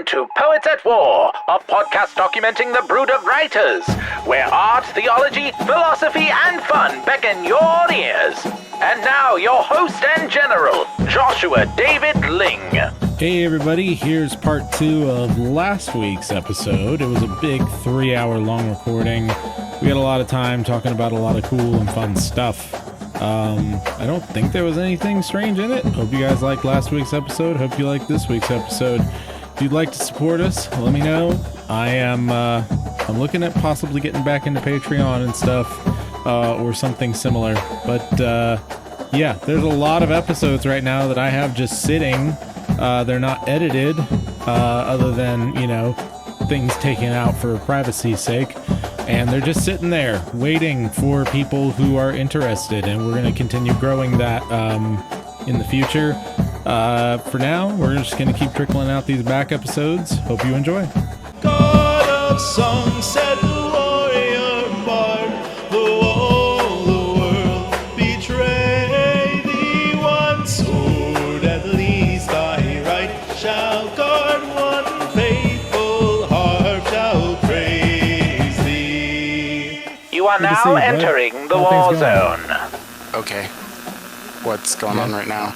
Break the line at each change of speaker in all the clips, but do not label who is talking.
Welcome to Poets at War, a podcast documenting the brood of writers, where art, theology, philosophy, and fun beckon your ears. And now, your host and general, Joshua David Ling.
Hey everybody, here's part 2 of last week's episode. It was a big 3-hour long recording. We had a lot of time talking about a lot of cool and fun stuff. I don't think there was anything strange in it. Hope you guys liked last week's episode. Hope you like this week's episode. If you'd like to support us, let me know. I'm looking at possibly getting back into Patreon and stuff, or something similar. But, yeah, there's a lot of episodes right now that I have just sitting. They're not edited, other than, things taken out for privacy's sake. And they're just sitting there waiting for people who are interested, and we're going to continue growing that in the future. For now, we're just going to keep trickling out these back episodes. Hope you enjoy.
God of songs, said the warrior bard, though all the world betray thee, one sword at least thy right shall guard, one faithful heart shall praise thee.
You are now entering the war zone.
Okay. What's going on right now?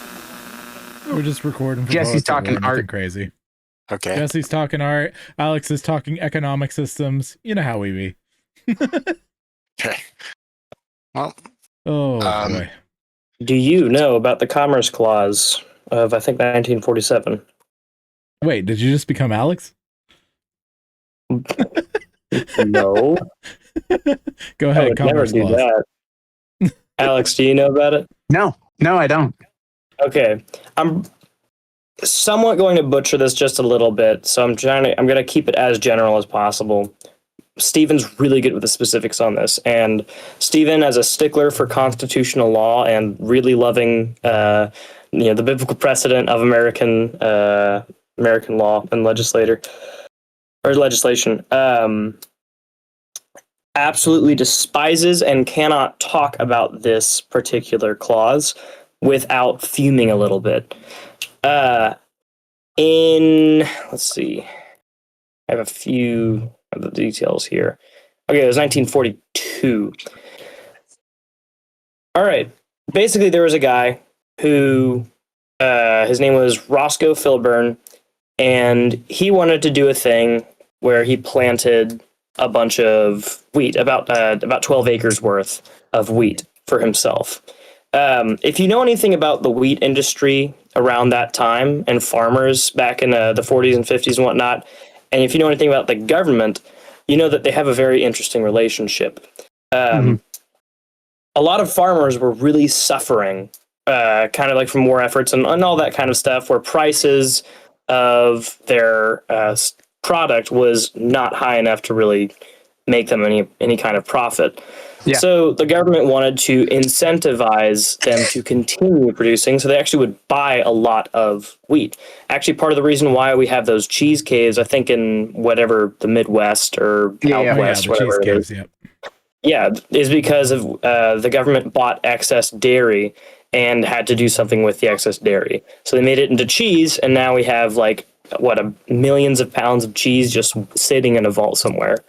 We're just recording for
Jesse's talking art.
Crazy.
Okay.
Jesse's talking art. Alex is talking economic systems. You know how we be.
Okay. Well.
Oh, boy.
Do you know about the Commerce Clause of, I think, 1947?
Wait, did you just become Alex?
No.
Go
I
ahead,
would never
Commerce
do
Clause.
that. Alex, do you know about it?
No, I don't.
Okay. I'm somewhat going to butcher this just a little bit, so I'm going to keep it as general as possible. Steven's really good with the specifics on this, and Steven, as a stickler for constitutional law and really loving, the biblical precedent of American law and legislation, absolutely despises and cannot talk about this particular clause without fuming a little bit. Let's see, I have a few of the details here. Okay, it was 1942. All right, basically there was a guy who, his name was Roscoe Philburn, and he wanted to do a thing where he planted a bunch of wheat, about 12 acres worth of wheat for himself. If you know anything about the wheat industry around that time and farmers back in the 40s and 50s and whatnot, and if you know anything about the government, you know that they have a very interesting relationship. A lot of farmers were really suffering, kind of like from war efforts and all that kind of stuff, where prices of their product was not high enough to really make them any kind of profit. Yeah. So the government wanted to incentivize them to continue producing, so they actually would buy a lot of wheat. Actually, part of the reason why we have those cheese caves, I think in whatever the Midwest or out west, whatever it is, is because of the government bought excess dairy and had to do something with the excess dairy. So they made it into cheese, and now we have millions of pounds of cheese just sitting in a vault somewhere.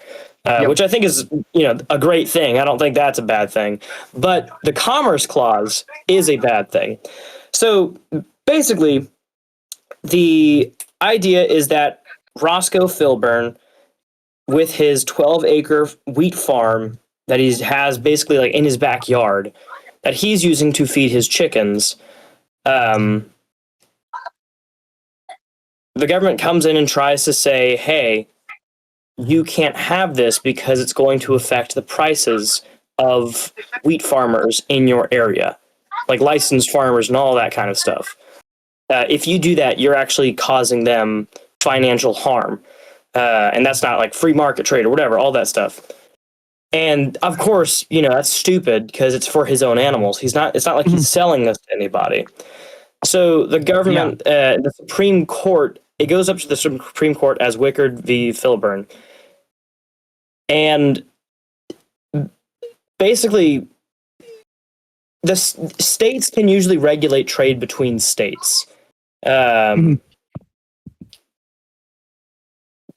Which I think is, a great thing. I don't think that's a bad thing. But the Commerce Clause is a bad thing. So basically, the idea is that Roscoe Philburn, with his 12-acre wheat farm that he has basically in his backyard, that he's using to feed his chickens, the government comes in and tries to say, hey, you can't have this because it's going to affect the prices of wheat farmers in your area, like licensed farmers and all that kind of stuff. If you do that, you're actually causing them financial harm. And that's not like free market trade or whatever, all that stuff. And of course, that's stupid because it's for his own animals. It's not like he's selling this to anybody. So the government, the Supreme Court, it goes up to the Supreme Court as Wickard v. Philburn. And basically, the states can usually regulate trade between states.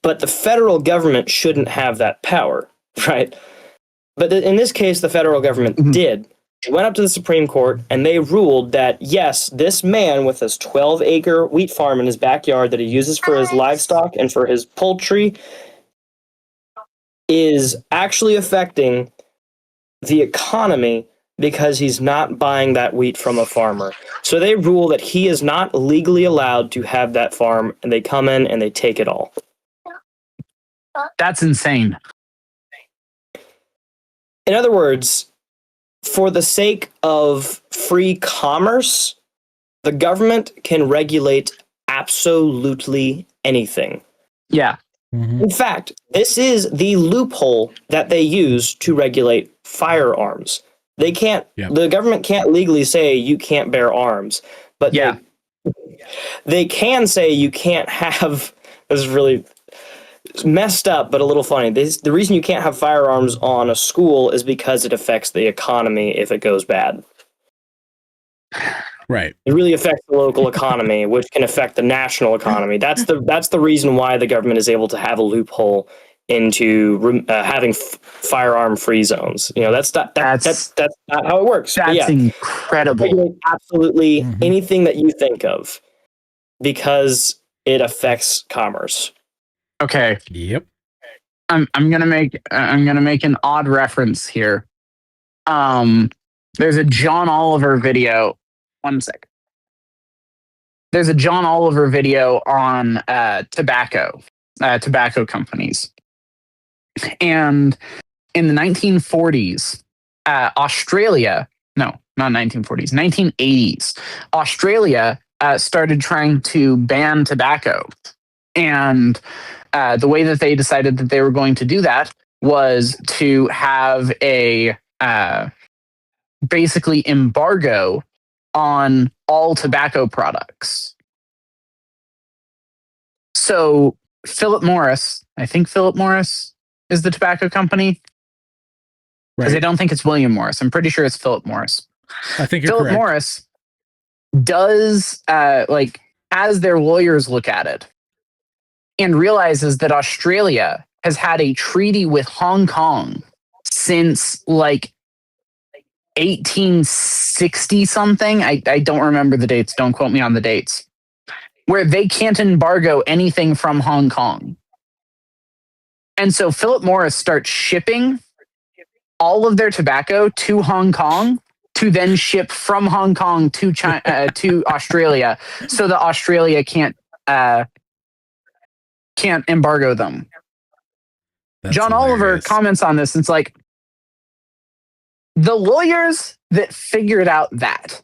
but the federal government shouldn't have that power, right? But in this case, the federal government did. They went up to the Supreme Court and they ruled that, yes, this man with his 12-acre wheat farm in his backyard that he uses for his livestock and for his poultry is actually affecting the economy because he's not buying that wheat from a farmer. So they rule that he is not legally allowed to have that farm, and they come in and they take it all.
That's insane.
In other words, for the sake of free commerce, the government can regulate absolutely anything.
Yeah.
In fact, this is the loophole that they use to regulate firearms. They can't, the government can't legally say you can't bear arms, but they can say you can't have, this is really messed up, but a little funny. The reason you can't have firearms on a school is because it affects the economy if it goes bad.
Right.
It really affects the local economy, which can affect the national economy. That's the reason why the government is able to have a loophole into having firearm-free zones. You know, that's not how it works.
That's incredible.
Absolutely anything that you think of, because it affects commerce.
Okay.
Yep.
I'm gonna make an odd reference here. There's a John Oliver video. One sec. There's a John Oliver video on tobacco companies. And in the 1940s, Australia, no, not 1940s, 1980s, Australia started trying to ban tobacco. And the way that they decided that they were going to do that was to have a basically embargo on all tobacco products. So Philip Morris, I think Philip Morris is the tobacco company. Because I don't think it's William Morris. I'm pretty sure it's Philip Morris.
I think you're
Philip
correct.
Morris does has their lawyers look at it and realizes that Australia has had a treaty with Hong Kong since 1860 something. I don't remember the dates. Don't quote me on the dates. Where they can't embargo anything from Hong Kong. And so Philip Morris starts shipping all of their tobacco to Hong Kong to then ship from Hong Kong to China, to Australia, so that Australia can't embargo them.
That's
John
hilarious.
Oliver comments on this. And it's like, the lawyers that figured out that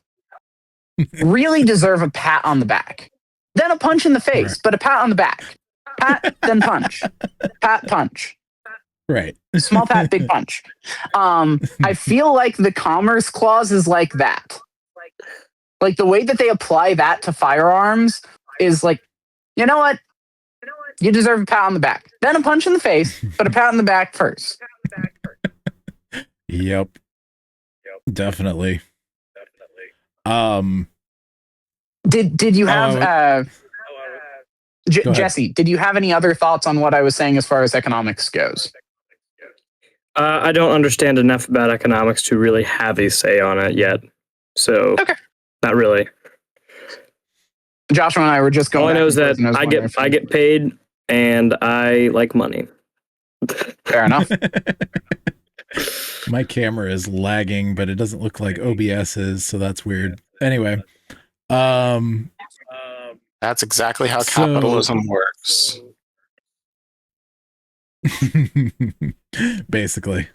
really deserve a pat on the back. Then a punch in the face, but a pat on the back. Pat, then punch. Pat, punch.
Right.
Small pat, big punch. I feel like the Commerce Clause is like that. Like the way that they apply that to firearms is like, you know what? You deserve a pat on the back. Then a punch in the face, but a pat on the back first.
Yep. Definitely.
Did you have Jesse, did you have any other thoughts on what I was saying as far as economics goes?
I don't understand enough about economics to really have a say on it yet. So, not really.
Joshua and I were just going.
All I know is that I get paid and I like money.
Fair enough.
My camera is lagging, but it doesn't look like OBS is, so that's weird. Anyway,
that's exactly how capitalism works.
Basically.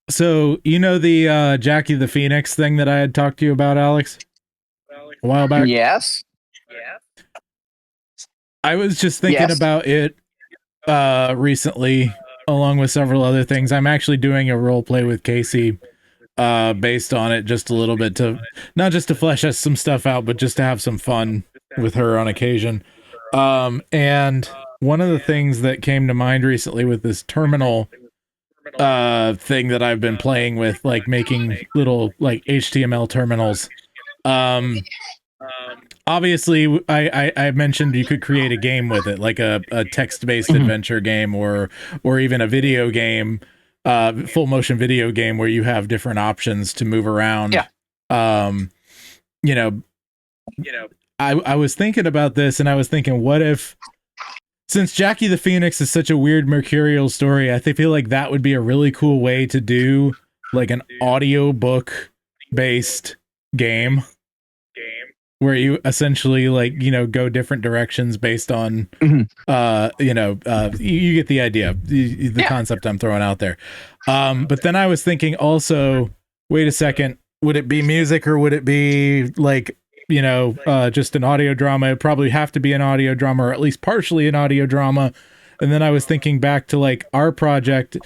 So you know the Jackie the Phoenix thing that I had talked to you about, Alex, a while back?
Yes.
I was just thinking about it recently, along with several other things. I'm actually doing a role play with Casey based on it, just a little bit, to not just to flesh us some stuff out, but just to have some fun with her on occasion. And one of the things that came to mind recently with this terminal thing that I've been playing with, like making little like HTML terminals, obviously, I mentioned you could create a game with it, like a text-based adventure game, or even a video game, full motion video game where you have different options to move around.
Yeah.
I was thinking about this, and I was thinking, what if, since Jackie the Phoenix is such a weird mercurial story, I feel like that would be a really cool way to do like an audiobook based game where you essentially go different directions based on you get the idea, the concept I'm throwing out there. But then I was thinking also, wait a second, would it be music or would it be like just an audio drama? It'd probably have to be an audio drama, or at least partially an audio drama. And then I was thinking back to like our project.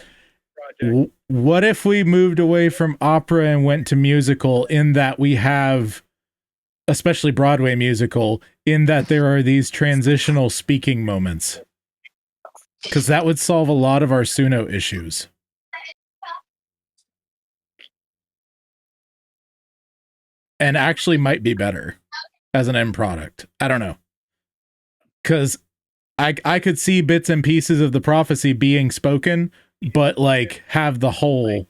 What if we moved away from opera and went to musical, in that we have, especially Broadway musical, in that there are these transitional speaking moments? Because that would solve a lot of our Suno issues. And actually might be better as an end product. I don't know. Because I could see bits and pieces of the prophecy being spoken, but like have the whole,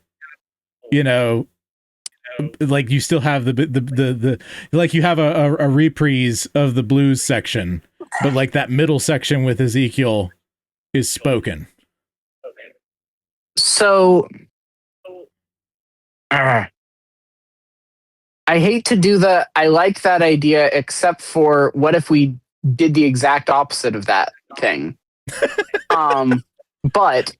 like you still have the like you have a reprise of the blues section, but like that middle section with Ezekiel is spoken.
So I hate to do that. I like that idea, except for what if we did the exact opposite of that thing? But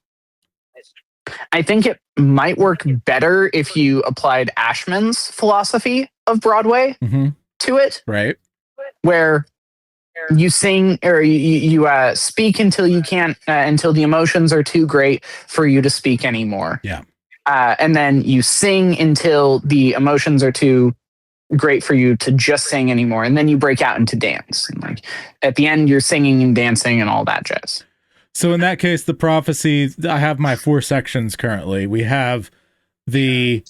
I think it might work better if you applied Ashman's philosophy of Broadway to it,
right?
Where you sing, or you speak until you can't, until the emotions are too great for you to speak anymore.
Yeah.
And then you sing until the emotions are too great for you to just sing anymore, and then you break out into dance. And like at the end, you're singing and dancing and all that jazz.
So in that case, the prophecy, I have my 4 sections currently. We have the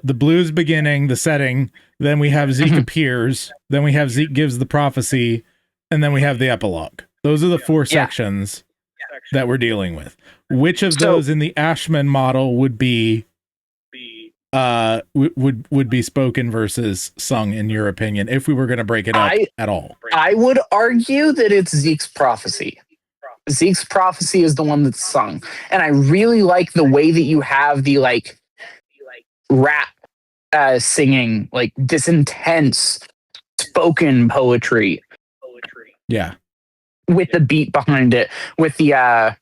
blues beginning, the setting, then we have Zeke appears, then we have Zeke gives the prophecy, and then we have the epilogue. Those are the 4 sections that we're dealing with. Which of those in the Ashman model would be would be spoken versus sung, in your opinion, if we were going to break it up at all?
I would argue that it's Zeke's prophecy. Zeke's prophecy is the one that's sung, and I really like the way that you have the like rap singing, like this intense spoken poetry.
Yeah,
with the beat behind it, with the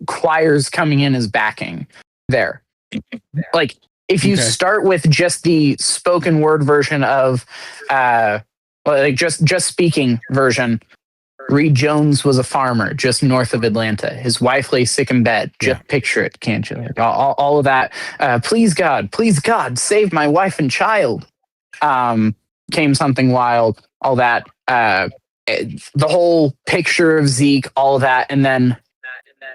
choirs coming in as backing there. Like if you start with just the spoken word version of like just speaking version. Reed Jones was a farmer just north of Atlanta. His wife lay sick in bed. Just picture it, can't you? Like all of that. Please God, save my wife and child. Came something wild. All that. The whole picture of Zeke, all of that, and then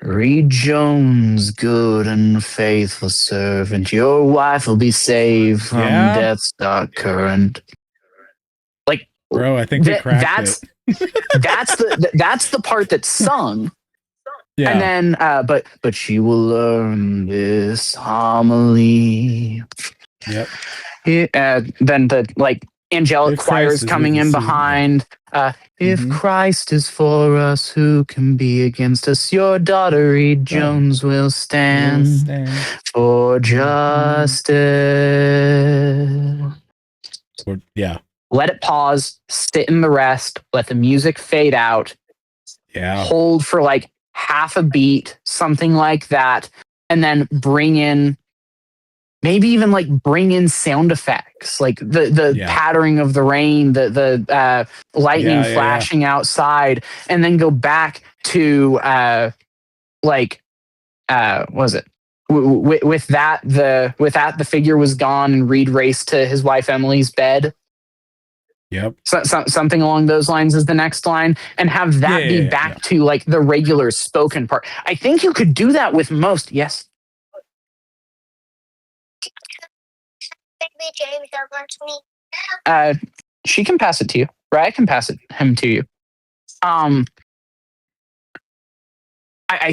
Reed Jones, good and faithful servant, your wife will be saved from death's dark current. Like,
bro, I think
that's
it.
that's the part that's sung.
Yeah.
And then but she will learn this homily.
Yep.
Then the like angelic choirs coming in behind. If Christ is for us, who can be against us? Your daughter Reed Jones will stand for justice.
Yeah.
Let it pause, sit in the rest, let the music fade out.
Yeah.
Hold for like half a beat, something like that, and then bring in sound effects, like the pattering of the rain, the lightning flashing outside, and then go back to what was it? With that the figure was gone and Reed raced to his wife Emily's bed.
Yep.
So, something along those lines is the next line, and have that be back to like the regular spoken part. I think you could do that with most. Yes. she can pass it to you, right? I can pass him to you. I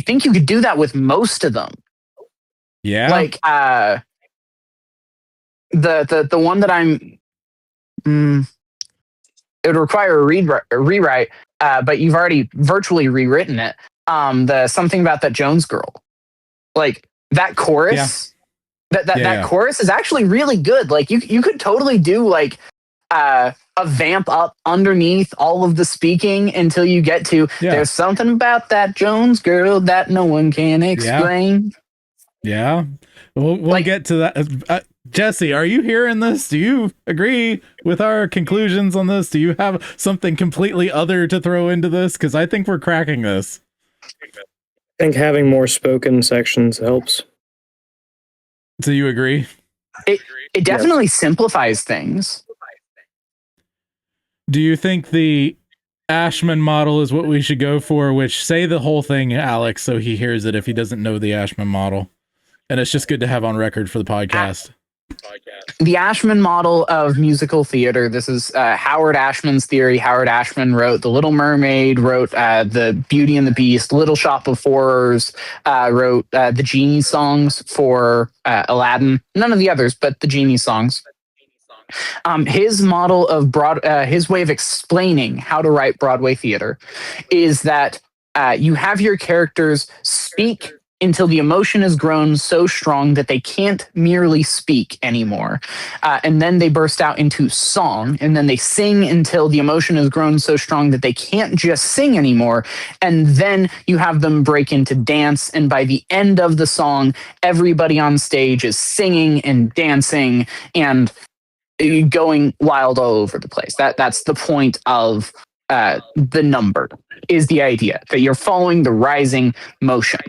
think you could do that with most of them.
Yeah.
Like the one that I'm. It would require a rewrite, but you've already virtually rewritten it. The something about that Jones girl, like that chorus. Yeah. That chorus is actually really good. Like you could totally do like a vamp up underneath all of the speaking until you get to there's something about that Jones girl that no one can explain.
Yeah. We'll get to that. Jesse, are you hearing this? Do you agree with our conclusions on this? Do you have something completely other to throw into this? Because I think we're cracking this.
I think having more spoken sections helps.
So you agree?
It definitely simplifies things.
Do you think the Ashman model is what we should go for? Which, say the whole thing, Alex, so he hears it if he doesn't know the Ashman model. And it's just good to have on record for the podcast.
The Ashman model of musical theater. This is Howard Ashman's theory. Howard Ashman wrote The Little Mermaid, wrote The Beauty and the Beast, Little Shop of Horrors, wrote the Genie songs for Aladdin. None of the others, but the Genie songs. His model of his way of explaining how to write Broadway theater is that you have your characters speak until the emotion has grown so strong that they can't merely speak anymore. And then they burst out into song, and then they sing until the emotion has grown so strong that they can't just sing anymore. And then you have them break into dance, and by the end of the song, everybody on stage is singing and dancing and going wild all over the place. That's the point of the number, is the idea that you're following the rising motion.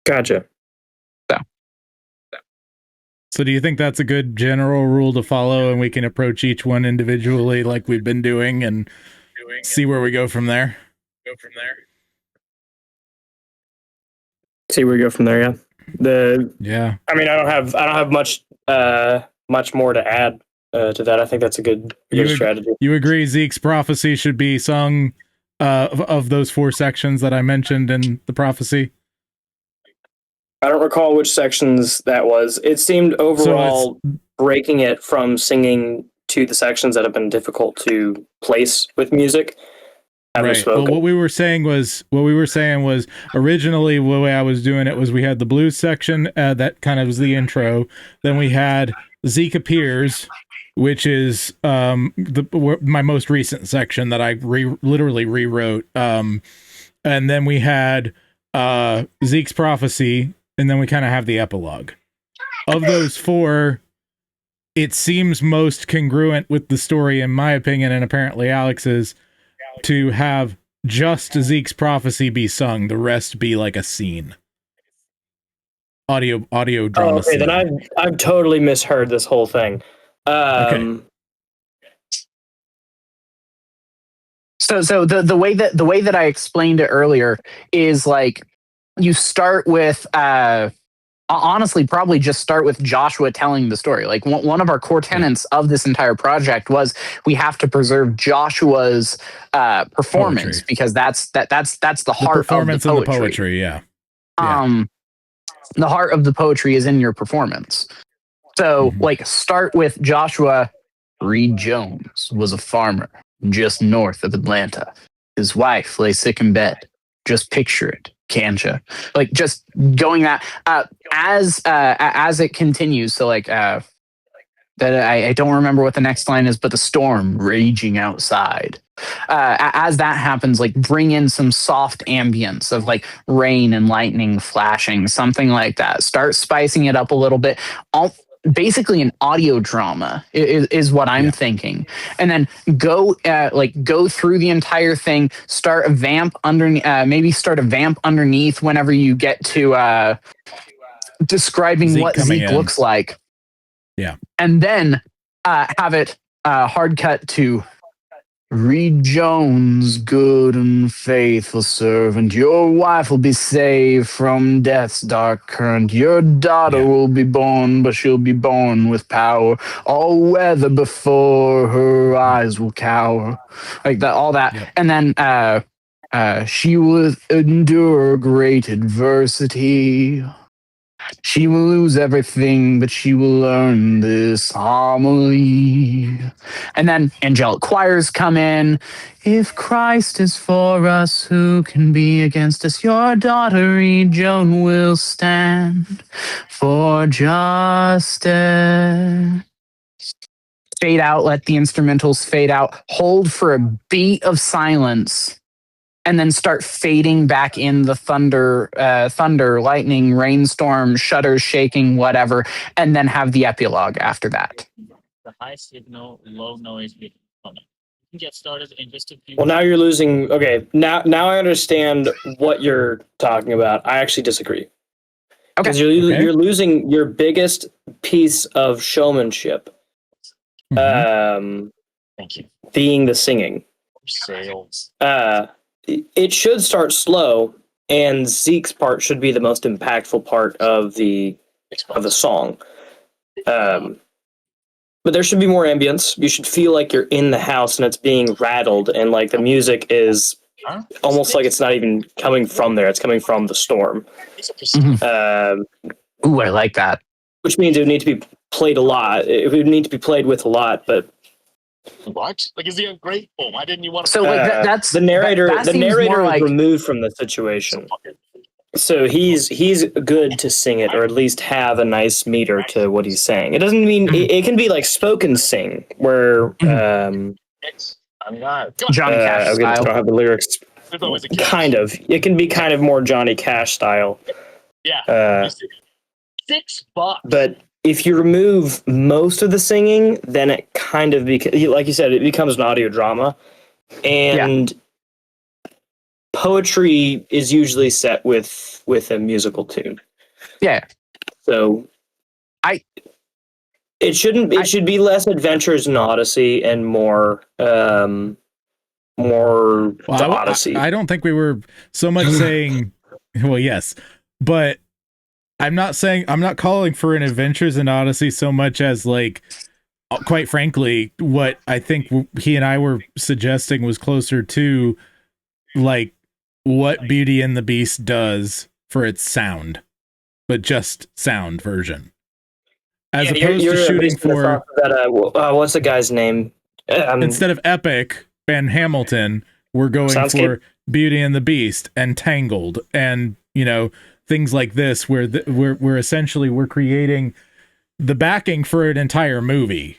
Gotcha.
So do you think that's a good general rule to follow, and we can approach each one individually like we've been doing and see where we go from there?
See where we go from there, yeah. I mean, I don't have much more to add to that. I think that's a good strategy.
You agree Zeke's prophecy should be sung of those 4 sections that I mentioned in the prophecy?
I don't recall which sections that was. It seemed overall breaking it from singing to the sections that have been difficult to place with music.
Right. Well, what we were saying was originally the way I was doing it was we had the blues section that kind of was the intro. Then we had Zeke appears, which is my most recent section that I literally rewrote. And then we had Zeke's prophecy. And then we kind of have the epilogue. Of those 4, it seems most congruent with the story, in my opinion, and apparently Alex's, to have just Zeke's prophecy be sung, the rest be like a scene. Audio drama.
Okay,
scene.
then I've totally misheard this whole thing.
Okay. So the way that I explained it earlier is like, you start with honestly probably just start with Joshua telling the story. Like one of our core tenets of this entire project was we have to preserve Joshua's performance poetry. Because that's the heart
performance
of the
poetry. And the poetry. Yeah.
The heart of the poetry is in your performance. So like start with Joshua. Reed Jones was a farmer just north of Atlanta. His wife lay sick in bed. Just picture it. Can't you? Like just going that as it continues. So like that I don't remember what the next line is, but the storm raging outside. As that happens, like bring in some soft ambience of like rain and lightning flashing, something like that. Start spicing it up a little bit. Basically an audio drama is what I'm thinking. And then go through the entire thing, start a vamp underneath whenever you get to describing Zeke what Zeke looks like.
Yeah.
And then have it hard cut to Reed Jones, good and faithful servant, your wife will be saved from death's dark current. Your daughter will be born, but she'll be born with power. All weather before her eyes will cower. Like that, all that.
Yep.
And then she will endure great adversity. She will lose everything, but she will learn this homily. And then angelic choirs come in. If Christ is for us, who can be against us? Your daughter, Reed Joan, will stand for justice. Fade out, let the instrumentals fade out. Hold for a beat of silence. And then start fading back in the thunder, lightning, rainstorm, shutters shaking, whatever, and then have the epilogue after that.
The high signal, low noise beacon. You can get started in just a few.
Well, now you're losing. Okay, now I understand what you're talking about. I actually disagree. Because you're losing your biggest piece of showmanship.
Thank you.
Being the singing.
Sales.
It should start slow, and Zeke's part should be the most impactful part of the song. But there should be more ambience. You should feel like you're in the house and it's being rattled, and like the music is almost like it's not even coming from there. It's coming from the storm.
Ooh, I like that.
Which means it would need to be played a lot. It would need to be played with a lot, but
what? Like, is he ungrateful? Why didn't you want to?
So, like, that's
the narrator. The narrator
like,
is removed from the situation, so he's good to sing it, or at least have a nice meter to what he's saying. It doesn't mean it can be like spoken sing, where
Johnny Cash
I
style.
don't have the lyrics. Kind of. It can be kind of more Johnny Cash style.
Yeah. $6.
But if you remove most of the singing, then it kind of like you said, it becomes an audio drama, and poetry is usually set with a musical tune.
Yeah.
So it should be less Adventures in Odyssey and more the Odyssey.
I don't think we were so much saying, well, yes, but I'm not calling for an Adventures in Odyssey so much as, like, quite frankly, what I think he and I were suggesting was closer to, like, what Beauty and the Beast does for its sound, but just sound version. As opposed to shooting for
that, what's the guy's name?
Instead of Epic Van Hamilton, we're going for Beauty and the Beast and Tangled, and things like this, where we're essentially creating the backing for an entire movie.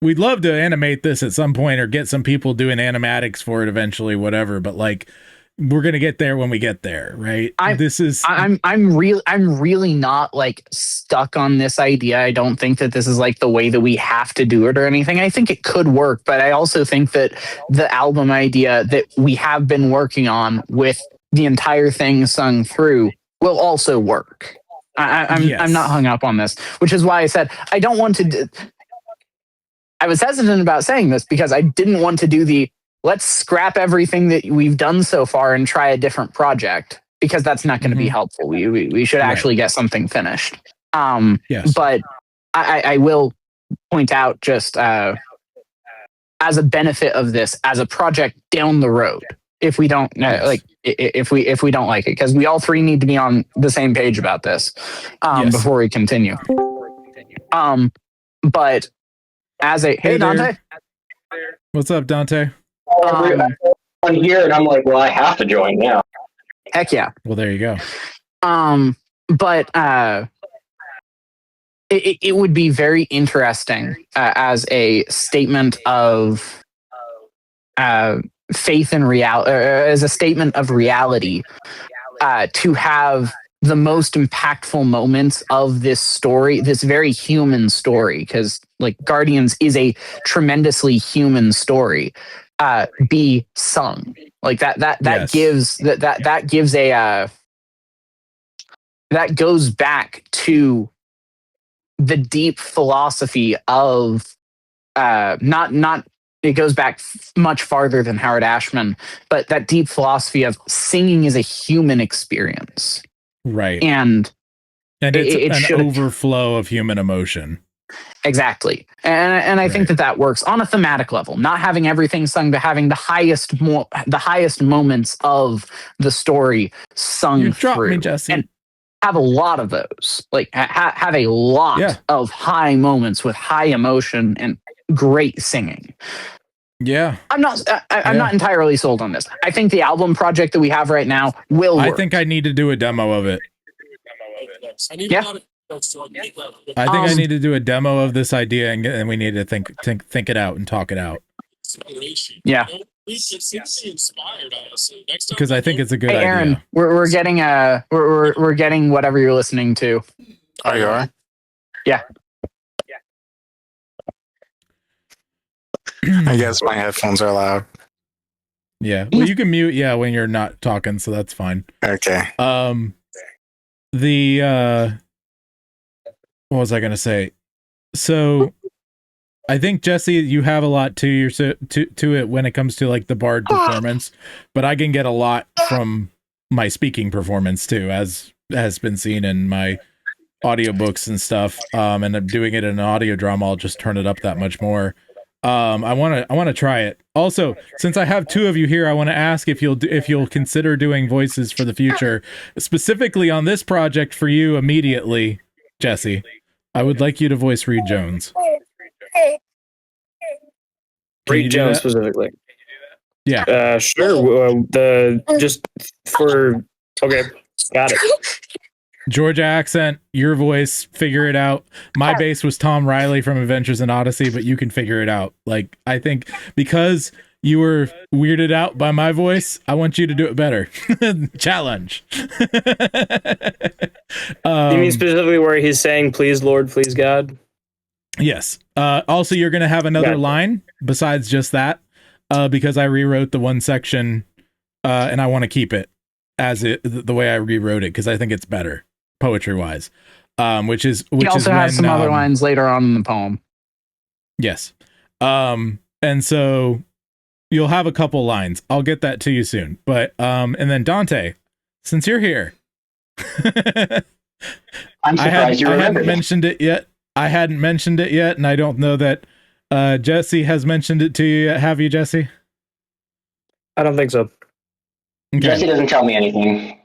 We'd love to animate this at some point, or get some people doing animatics for it eventually, whatever. But like, we're gonna get there when we get there, right?
I'm really not like stuck on this idea. I don't think that this is like the way that we have to do it or anything. I think it could work, but I also think that the album idea that we have been working on with the entire thing sung through will also work. I'm not hung up on this, which is why I said I don't want to. I was hesitant about saying this because I didn't want to do the let's scrap everything that we've done so far and try a different project, because that's not going to be helpful. We should actually get something finished. But I will point out just as a benefit of this as a project down the road. If we don't if we don't like it, because we all three need to be on the same page about this before we continue. But as a hey Dante,
what's up, Dante?
I'm here, and I'm like, well, I have to join now.
Heck yeah.
Well, there you go.
But it would be very interesting as a statement of faith in reality, as a statement of reality, to have the most impactful moments of this story, this very human story, because like Guardians is a tremendously human story, be sung like that. That gives that gives a that goes back to the deep philosophy of not it goes back much farther than Howard Ashman, but that deep philosophy of singing is a human experience.
Right.
And
it's
it
an overflow of human emotion.
Exactly. And I think that works on a thematic level, not having everything sung, but having the highest moments of the story sung through.
Me, Jesse.
And have a lot of those. Like have a lot of high moments with high emotion and great singing.
Yeah.
I'm not entirely sold on this. I think the album project that we have right now will work.
I think I need to do a demo of it. I think I need to do a demo of this idea, and we need to think it out and talk it out.
Yeah.
Because I think it's a good idea.
Aaron, we're getting we're getting whatever you're listening to.
Oh, you are?
Yeah.
I guess my headphones are loud.
Yeah. Well, you can mute when you're not talking, so that's fine.
Okay.
What was I going to say? So I think, Jesse, you have a lot to it when it comes to like the bard performance, but I can get a lot from my speaking performance too, as has been seen in my audiobooks and stuff. And I'm doing it in an audio drama. I'll just turn it up that much more. I want to try it. Also, since I have two of you here, I want to ask if you'll consider doing voices for the future, specifically on this project for you immediately, Jesse. I would like you to voice Reed Jones.
Reed Jones specifically.
Yeah.
Sure. Okay, got it.
Georgia accent, your voice, figure it out. My bass was Tom Riley from Adventures in Odyssey, but you can figure it out. Like, I think because you were weirded out by my voice, I want you to do it better. Challenge.
You mean specifically where he's saying, please, Lord, please, God?
Yes. Also, you're going to have another line besides just that, because I rewrote the one section, and I want to keep it as the way I rewrote it, because I think it's better, poetry-wise. Which
he also has some other lines later on in the poem.
Yes. And so you'll have a couple lines. I'll get that to you soon. But and then Dante, since you're here,
I'm surprised you remembered.
I hadn't mentioned it yet, and I don't know that Jesse has mentioned it to you yet. Have you, Jesse?
I don't think so.
Okay.
Jesse doesn't tell me anything.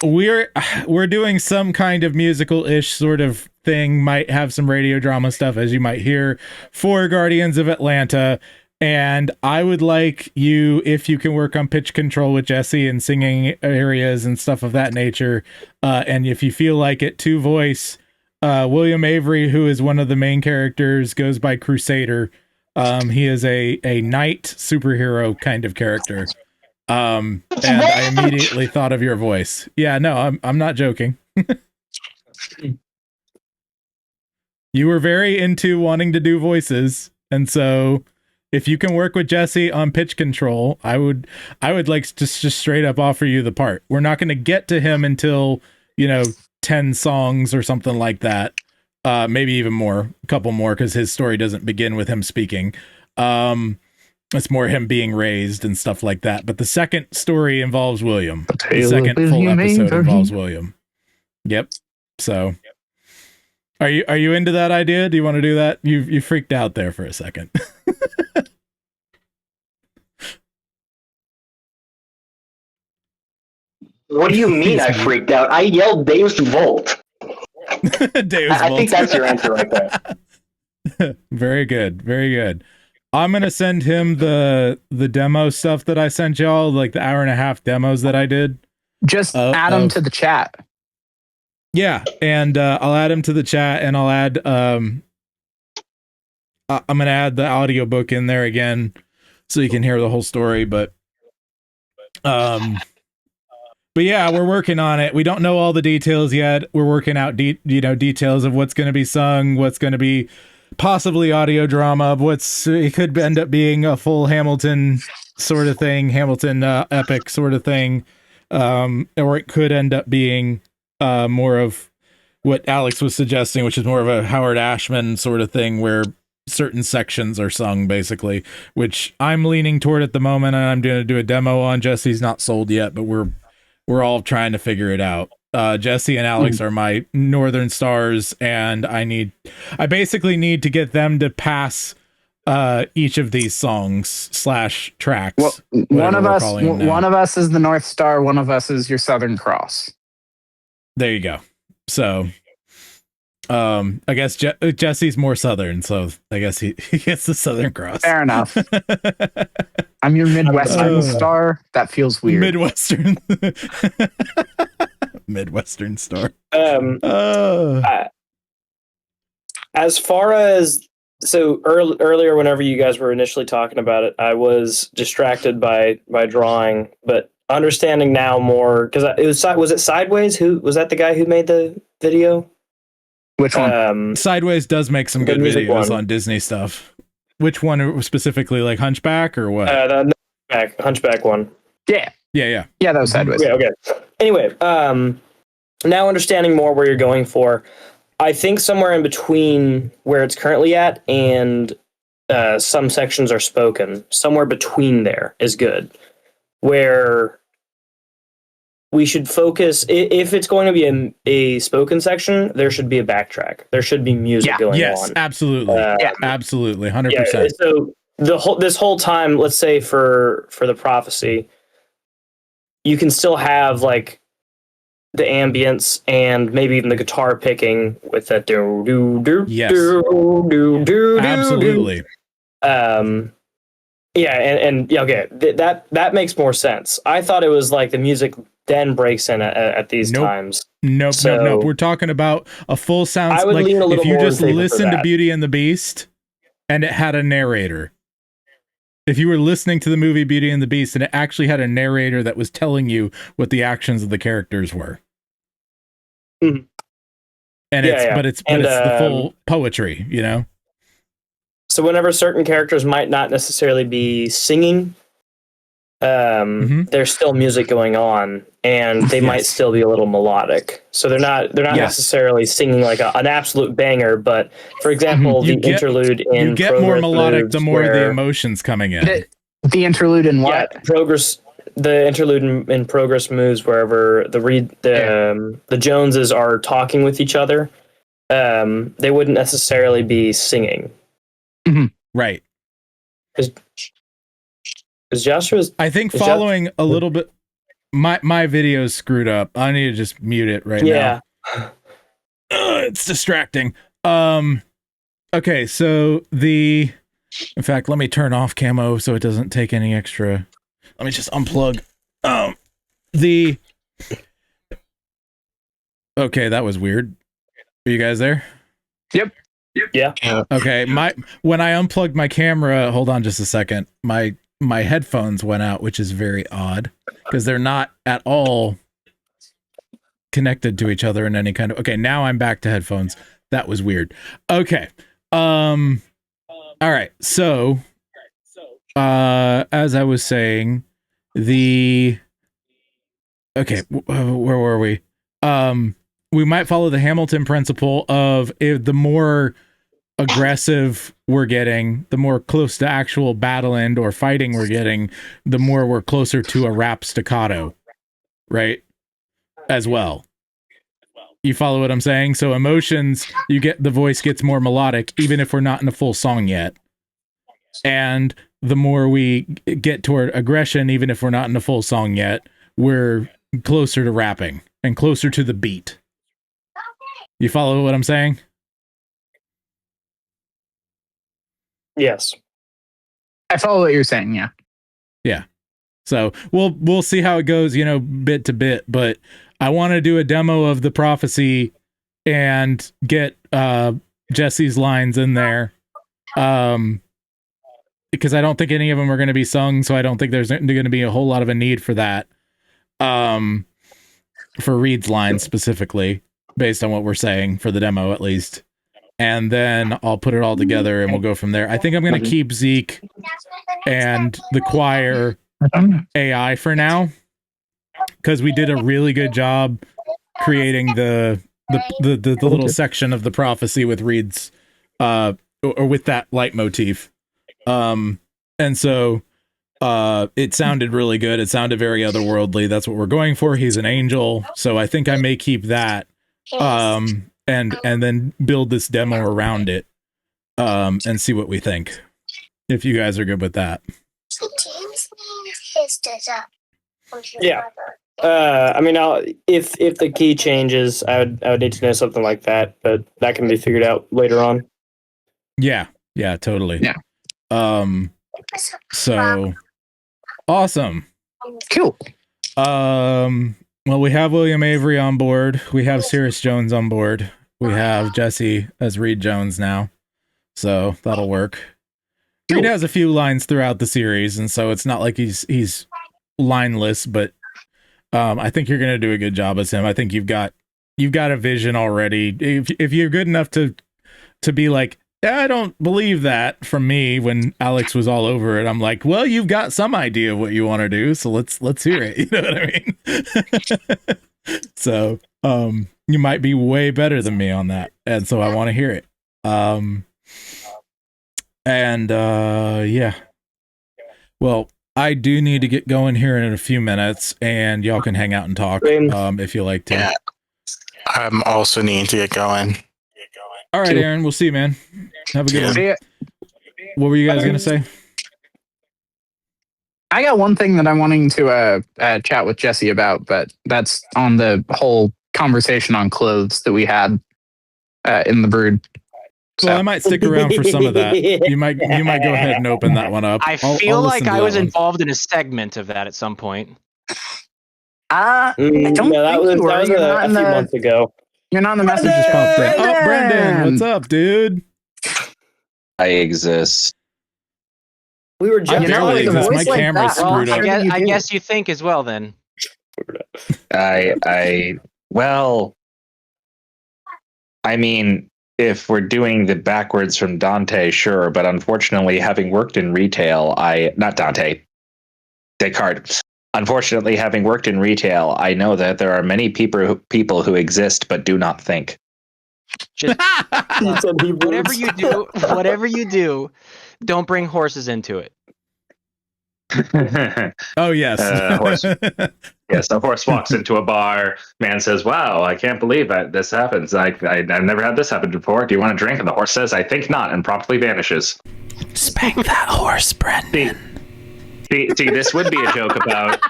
We're doing some kind of musical-ish sort of thing. Might have some radio drama stuff, as you might hear, for Guardians of Atlanta. And I would like you, if you can work on pitch control with Jesse and singing areas and stuff of that nature. And if you feel like it, to voice William Avery, who is one of the main characters, goes by Crusader. He is a knight superhero kind of character. And I immediately thought of your voice. Yeah, no, I'm not joking. You were very into wanting to do voices, and so if you can work with Jesse on pitch control, I would like to just straight up offer you the part. We're not going to get to him until 10 songs or something like that. Maybe even more, a couple more, because his story doesn't begin with him speaking. It's more him being raised and stuff like that. But the second story involves William. The second full episode involves William. Yep. So, are you into that idea? Do you want to do that? You freaked out there for a second.
What do you mean I freaked out? I yelled Deus Volt. I think that's your answer right there.
Very good. Very good. I'm going to send him the demo stuff that I sent y'all, like the hour-and-a-half demos that I did.
Just add them to the chat.
Yeah, and I'll add him to the chat, and I'll add I'm going to add the audiobook in there again so you can hear the whole story, but yeah, we're working on it. We don't know all the details yet. We're working out details of what's going to be sung, what's going to be possibly audio drama, it could end up being a full Hamilton sort of thing, Hamilton epic sort of thing, or it could end up being more of what Alex was suggesting, which is more of a Howard Ashman sort of thing, where certain sections are sung, basically, which I'm leaning toward at the moment, and I'm going to do a demo on. Jesse's not sold yet, but we're all trying to figure it out. Jesse and Alex are my northern stars, and I basically need to get them to pass each of these songs / tracks.
Well, one of us is the North Star, one of us is your Southern Cross.
There you go. So I guess Jesse's more southern, so I guess he gets the Southern Cross.
Fair enough. I'm your Midwestern star. That feels weird.
Midwestern. Midwestern star.
As far as earlier, whenever you guys were initially talking about it, I was distracted by drawing, but understanding now more, because was it Sideways? Who was that? The guy who made the video?
Which one?
Sideways does make some good videos on Disney stuff. Which one specifically, like Hunchback or what?
The Hunchback one.
Yeah.
Yeah,
that was Sideways.
Yeah, okay. Anyway, now understanding more where you're going for, I think somewhere in between where it's currently at and some sections are spoken, somewhere between there is good. Where we should focus, if it's going to be a spoken section, there should be a backtrack. There should be music going on.
Yes, absolutely. Absolutely, 100%.
Yeah, so this whole time, let's say for the prophecy, you can still have like the ambience and maybe even the guitar picking with that do do do do do do.
Absolutely.
Yeah, and yeah, okay, that makes more sense. I thought it was like the music then breaks in at these times.
Nope. We're talking about a full sound.
I would lean a little
if you
more
just listen to Beauty and the Beast and it had a narrator. If you were listening to the movie Beauty and the Beast and it actually had a narrator that was telling you what the actions of the characters were.
Mm-hmm.
And it's the full poetry, you know?
So whenever certain characters might not necessarily be singing, there's still music going on, and they might still be a little melodic. So they're not necessarily singing like an absolute banger. But for example, interlude in
you get more melodic the more the emotions coming in.
The interlude in what?
Yeah, progress. The interlude in progress moves wherever the Joneses are talking with each other. They wouldn't necessarily be singing.
Mm-hmm.
Right.
Because Joshua's...
I think following a little bit... My video's screwed up. I need to just mute it right now. It's distracting. Okay, so in fact, let me turn off camo so it doesn't take any extra... Let me just unplug. Okay, that was weird. Are you guys there?
Yep.
Yeah.
Okay, when I unplugged my camera, hold on just a second. My headphones went out, which is very odd because they're not at all connected to each other in any kind of... Okay, now I'm back to headphones. That was weird. Okay. All right. So, as I was saying, where were we? We might follow the Hamilton principle of if the more aggressive we're getting, the more close to actual battle end or fighting we're getting, the more we're closer to a rap staccato, right? As well. You follow what I'm saying? So emotions, the voice gets more melodic, even if we're not in a full song yet. And the more we get toward aggression, even if we're not in a full song yet, we're closer to rapping and closer to the beat. You follow what I'm saying?
Yes.
I follow what you're saying, yeah.
Yeah. So we'll see how it goes, bit to bit, but I want to do a demo of the prophecy and get Jesse's lines in there. Because I don't think any of them are going to be sung, so I don't think there's going to be a whole lot of a need for that. For Reed's lines specifically, based on what we're saying for the demo at least. And then I'll put it all together and we'll go from there. I think I'm going to keep Zeke and the choir AI for now, because we did a really good job creating the little section of the prophecy with Reed's or with that leitmotif. And so it sounded really good. It sounded very otherworldly. That's what we're going for. He's an angel. So I think I may keep that. And then build this demo around it. And see what we think. If you guys are good with that.
Yeah. I mean, if the key changes, I would need to know something like that, but that can be figured out later on.
Yeah, totally.
Yeah.
So awesome.
Cool.
Well, we have William Avery on board. We have Cyrus Jones on board. We have Jesse as Reed Jones now. So that'll work. Reed has a few lines throughout the series, and so it's not like he's lineless, but I think you're going to do a good job as him. I think you've got a vision already. If you're good enough to be like, I don't believe that from me when Alex was all over it. I'm like, well, you've got some idea of what you want to do, so let's hear it. You know what I mean? So you might be way better than me on that, and so I want to hear it. Yeah. Well, I do need to get going here in a few minutes, and y'all can hang out and talk if you like to.
Yeah. I'm also needing to get going.
All right, Aaron, we'll see you, man. Have a good one.
See ya.
What were you guys going to say?
I got one thing that I'm wanting to chat with Jesse about, but that's on the whole conversation on clothes that we had in the Brood.
Well, I might stick around for some of that. You might go ahead and open that one up.
I feel like I was involved in a segment of that at some point.
I don't
that was a few months ago.
You're not in the message just
popped in. Oh, Brendan, what's up, dude?
I exist.
We were just
barely exist. My camera's screwed up.
I guess you think as well then.
Well, I mean, if we're doing the backwards from Dante, sure, but unfortunately, having worked in retail, Descartes. Unfortunately, having worked in retail, I know that there are many people who exist but do not think.
Just whatever you do, don't bring horses into it.
Oh yes.
Horse. Yes, a horse walks into a bar. Man says, "Wow, I can't believe that this happens. I've never had this happen before. Do you want a drink?" And the horse says, "I think not," and promptly vanishes.
Spank that horse, Brendan.
See, this would be a joke about.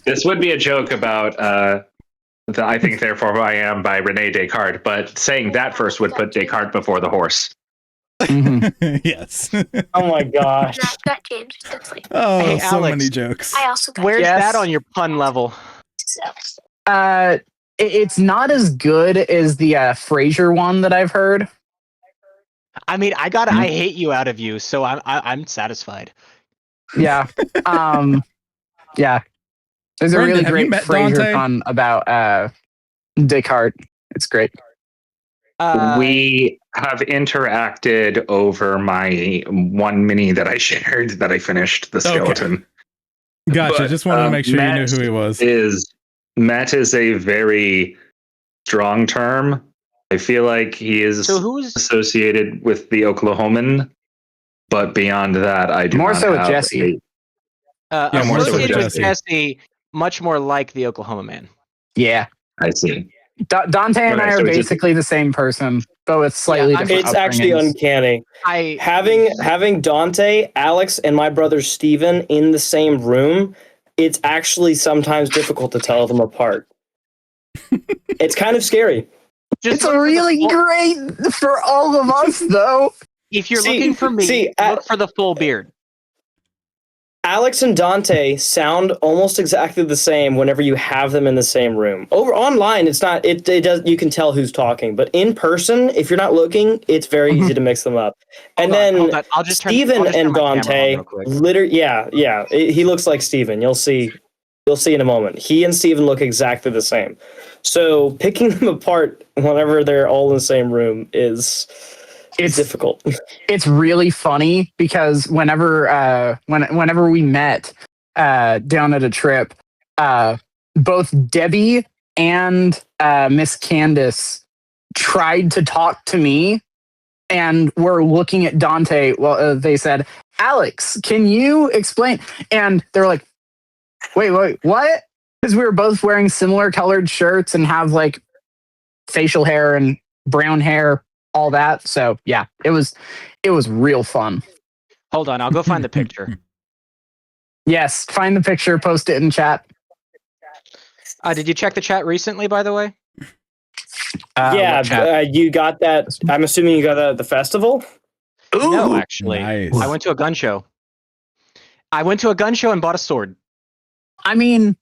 This would be a joke about. I think, therefore, I am by René Descartes. But saying that first would put Descartes before the horse.
Mm-hmm.
Yes.
Oh my gosh.
Oh,
hey,
so
Alex,
many jokes.
Where's that on your pun level?
It's not as good as the Frasier one that I've heard.
I mean, I hate you out of you, so I'm satisfied.
Yeah. Yeah. There's a really great Frasier pun about Descartes. It's great.
We have interacted over my one mini that I shared that I finished, the skeleton.
Okay. Gotcha. Just wanted to make sure you knew who he was.
Matt is a very strong term. I feel like he is associated with the Oklahoman, but beyond that, I do
more
not
so
have
with Jesse.
More so with
Jesse, much more like the Oklahoma Man.
Yeah,
I see.
Dante and I are basically the same person, but with slightly different.
It's actually uncanny. Having Dante, Alex, and my brother Steven in the same room, it's actually sometimes difficult to tell them apart. It's kind of scary.
It's really great for all of us, though.
If you're looking for me, look for the full beard.
Alex and Dante sound almost exactly the same whenever you have them in the same room. Over online, it's not. It does. You can tell who's talking, but in person, if you're not looking, it's very easy to mix them up. And then Steven and Dante, literally, yeah, he looks like Steven. You'll see in a moment. He and Steven look exactly the same. So picking them apart whenever they're all in the same room is. It's difficult.
It's really funny because whenever we met down at a trip, both Debbie and Miss Candace tried to talk to me and we're looking at Dante. Well, they said, "Alex, can you explain?" And they're like, "Wait, what?" Because we were both wearing similar colored shirts and have like facial hair and brown hair, all that. So yeah, it was real fun.
Hold on, I'll go find the picture.
Yes, find the picture, post it in chat.
Did you check the chat recently, by the way?
You got that. I'm assuming you got that at the festival?
Ooh,
no, actually.
Nice.
I went to a gun show. And bought a sword.
I mean,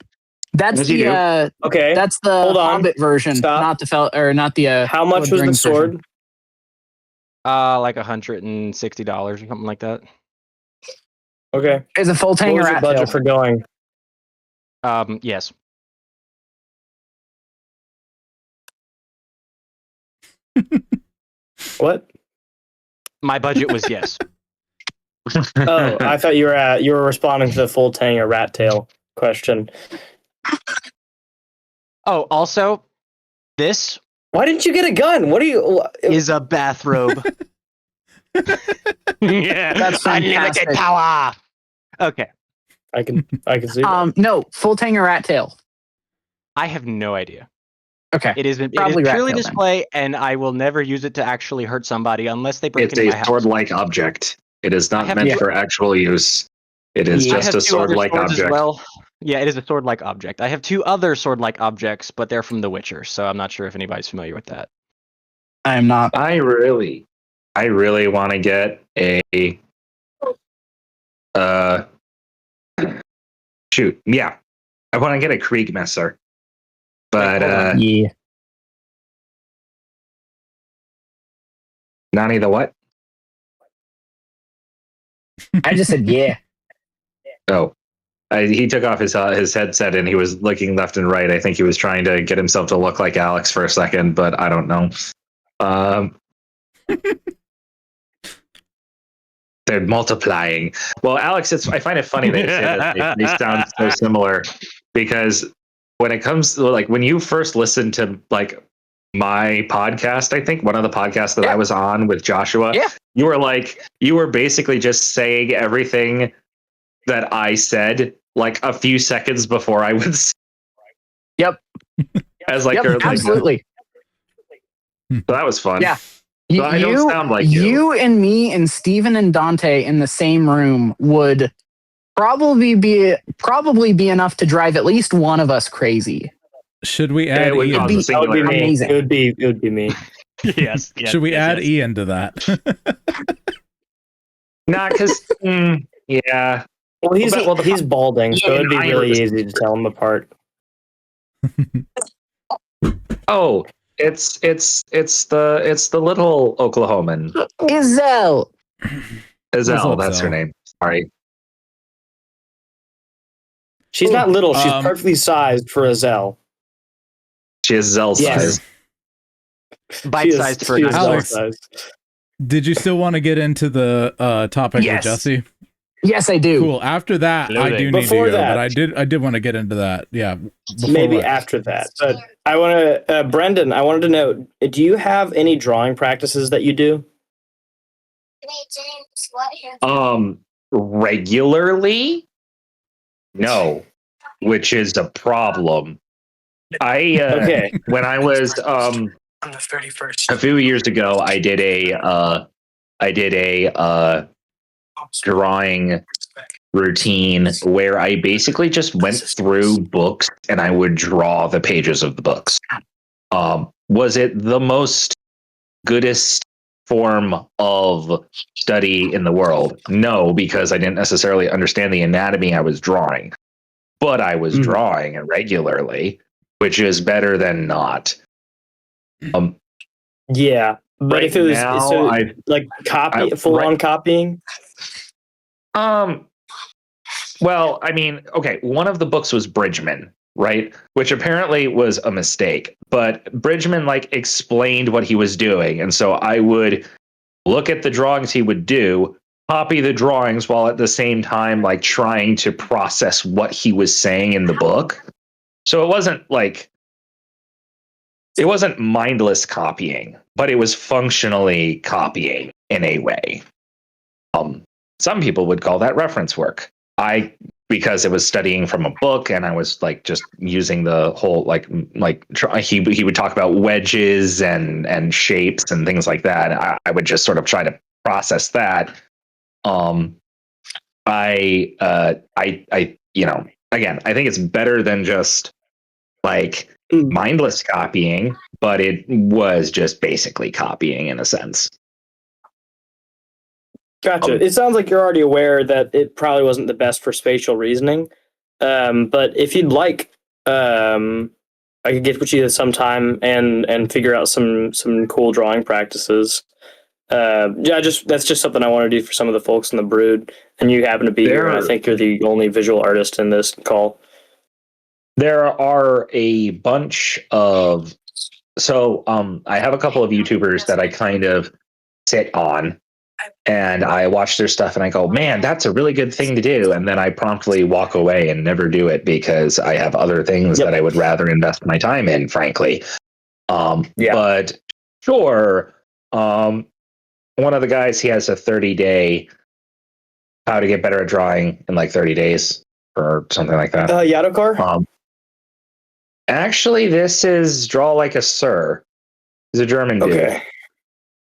that's the
okay.
That's the
Hold on.
Hobbit version,
Stop.
not the.
How much was the sword?
Version.
Like $160 or something like that.
Okay.
Is a full
What
tank
was
or
your
rat
budget
tail?
for going?
Yes.
What?
My budget was yes.
Oh, I thought you were responding to the full tang or rat tail question.
Oh, also, this
Why didn't you get a gun? What are you?
is a bathrobe. Yeah,
That's
unlimited
fantastic.
power. Okay,
I can see. That.
No, full tank or rat tail.
I have no idea.
Okay,
It is
Probably rat
purely
tail, then.
display, and I will never use it to actually hurt somebody unless they break
It's
into
a
my house.
sword-like object. It is
I
not
have
meant
two-
for actual use. It is
I
just
have
a
two other
sword-like
swords as
object.
well. Yeah, it is a sword-like object. I have two other sword-like objects, but they're from The Witcher, so I'm not sure if anybody's familiar with that.
I am not.
I really want to get a shoot. Yeah, I want to get a Kriegmesser, but
Yeah.
Nani the what?
I just said yeah.
Oh, he took off his headset and he was looking left and right. I think he was trying to get himself to look like Alex for a second, but I don't know. They're multiplying. Well, Alex, I find it funny that you say that they sound so similar, because when it comes to like when you first listened to like my podcast, I think one of the podcasts that I was on with Joshua, you were basically just saying everything that I said like a few seconds before I would say.
Yep.
As like,
absolutely.
So that was fun.
Yeah.
So I don't sound like you.
You and me and Steven and Dante in the same room would probably be enough to drive at least one of us crazy.
Should we add
it would
Ian?
cause a singular
amazing.
It would be me.
Yes.
Should we add Ian to that?
Nah, because yeah.
Well, he's balding, so it'd be really easy to tell them apart.
Oh, it's the little Oklahoman.
Izelle.
Izelle, that's her name. Sorry.
She's not little. She's perfectly sized for a Zell.
She is Zell size.
Bite-sized for an
Alex. Did you still want to get into the topic with Jesse?
Yes, I do.
Cool. After that, I do need to go, but I did want to get into that. Yeah.
Maybe after that. But I want to, Brendan, I wanted to know, do you have any drawing practices that you do?
Regularly? No, which is a problem. Okay. When I was on the 31st, a few years ago, I did a drawing routine where I basically just went through books and I would draw the pages of the books. Was it the most goodest form of study in the world? No, because I didn't necessarily understand the anatomy I was drawing, but I was drawing it regularly, which is better than not.
Yeah, but
right
if it was
now,
like full on copying.
Well, I mean, okay, one of the books was Bridgman, right? Which apparently was a mistake, but Bridgman like explained what he was doing. And so I would look at the drawings he would do, copy the drawings while at the same time, like trying to process what he was saying in the book. So it wasn't like it wasn't mindless copying, but it was functionally copying in a way. Some people would call that reference work. Because it was studying from a book, and I was like just using the whole he would talk about wedges and shapes and things like that. I would just sort of try to process that. Again, I think it's better than just like mindless copying, but it was just basically copying in a sense.
Gotcha. It sounds like you're already aware that it probably wasn't the best for spatial reasoning. But if you'd like, I could get with you sometime and figure out some cool drawing practices. That's just something I want to do for some of the folks in the Brood, and you happen to be here. And I think you're the only visual artist in this call.
There are a bunch of I have a couple of YouTubers that I kind of sit on. And I watch their stuff and I go, man, that's a really good thing to do. And then I promptly walk away and never do it because I have other things that I would rather invest my time in, frankly. But sure, one of the guys, he has a 30-day how to get better at drawing in like 30 days or something like that.
Yadokar?
Actually, this is Draw Like a Sir. He's a German dude.
Okay.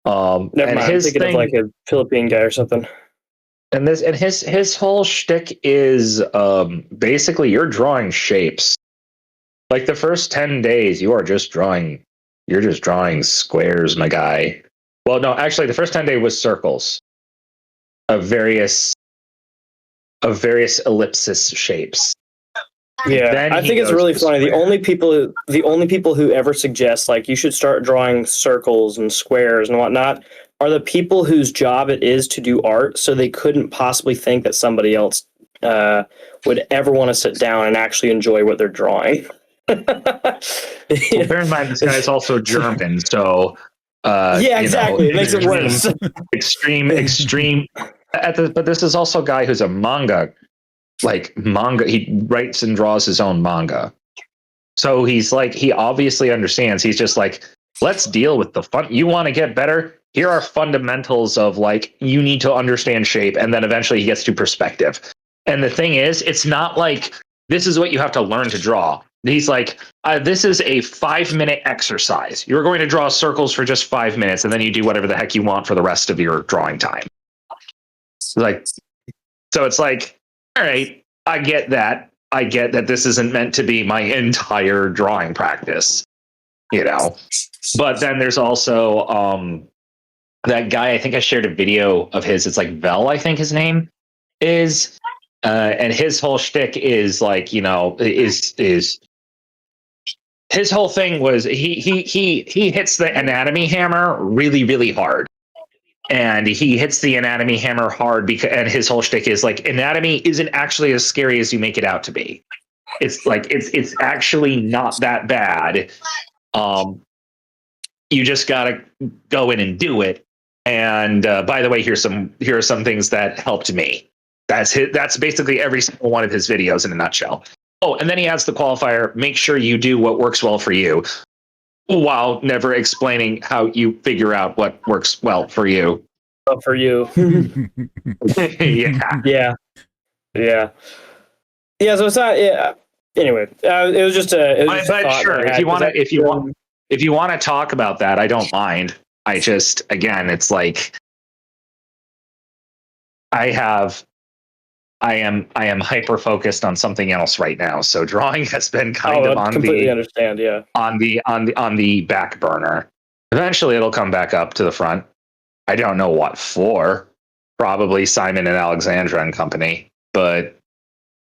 Never mind. I'm thinking of like a Philippine guy or something.
And his whole shtick is basically you're drawing shapes. Like the first 10 days, you're just drawing squares, my guy. Well, no, actually, the first 10 days was circles of various ellipsis shapes.
Yeah, I think it's really funny. The only people who ever suggest like you should start drawing circles and squares and whatnot are the people whose job it is to do art, so they couldn't possibly think that somebody else would ever want to sit down and actually enjoy what they're drawing.
Well, bear in mind, this guy is also German, so
exactly. It makes it worse.
Extreme. But this is also a guy who's a manga. He writes and draws his own manga. So he's like, he obviously understands. He's just like, let's deal with the fun. You want to get better? Here are fundamentals of like, you need to understand shape. And then eventually he gets to perspective. And the thing is, it's not like, this is what you have to learn to draw. He's like, this is a 5-minute exercise. You're going to draw circles for just 5 minutes. And then you do whatever the heck you want for the rest of your drawing time. So it's like, all right, I get that. I get that this isn't meant to be my entire drawing practice, But then there's also that guy. I think I shared a video of his. It's like Vel, I think his name is, and his whole shtick is like, is his whole thing was he hits the anatomy hammer really, really hard. And he hits the anatomy hammer hard and his whole shtick is like, anatomy isn't actually as scary as you make it out to be. It's like, it's actually not that bad. You just gotta go in and do it. And by the way, here are some things that helped me. That's basically every single one of his videos in a nutshell. Oh, and then he adds the qualifier, make sure you do what works well for you, while never explaining how you figure out what works well for you.
For you. Yeah. So it's not. Yeah. Anyway, it was just a.
But sure, if you want to talk about that, I don't mind. I just, again, it's like I am hyper focused on something else right now. So drawing has been kind of on the back burner. Eventually it'll come back up to the front. I don't know what for. Probably Simon and Alexandra and Company, but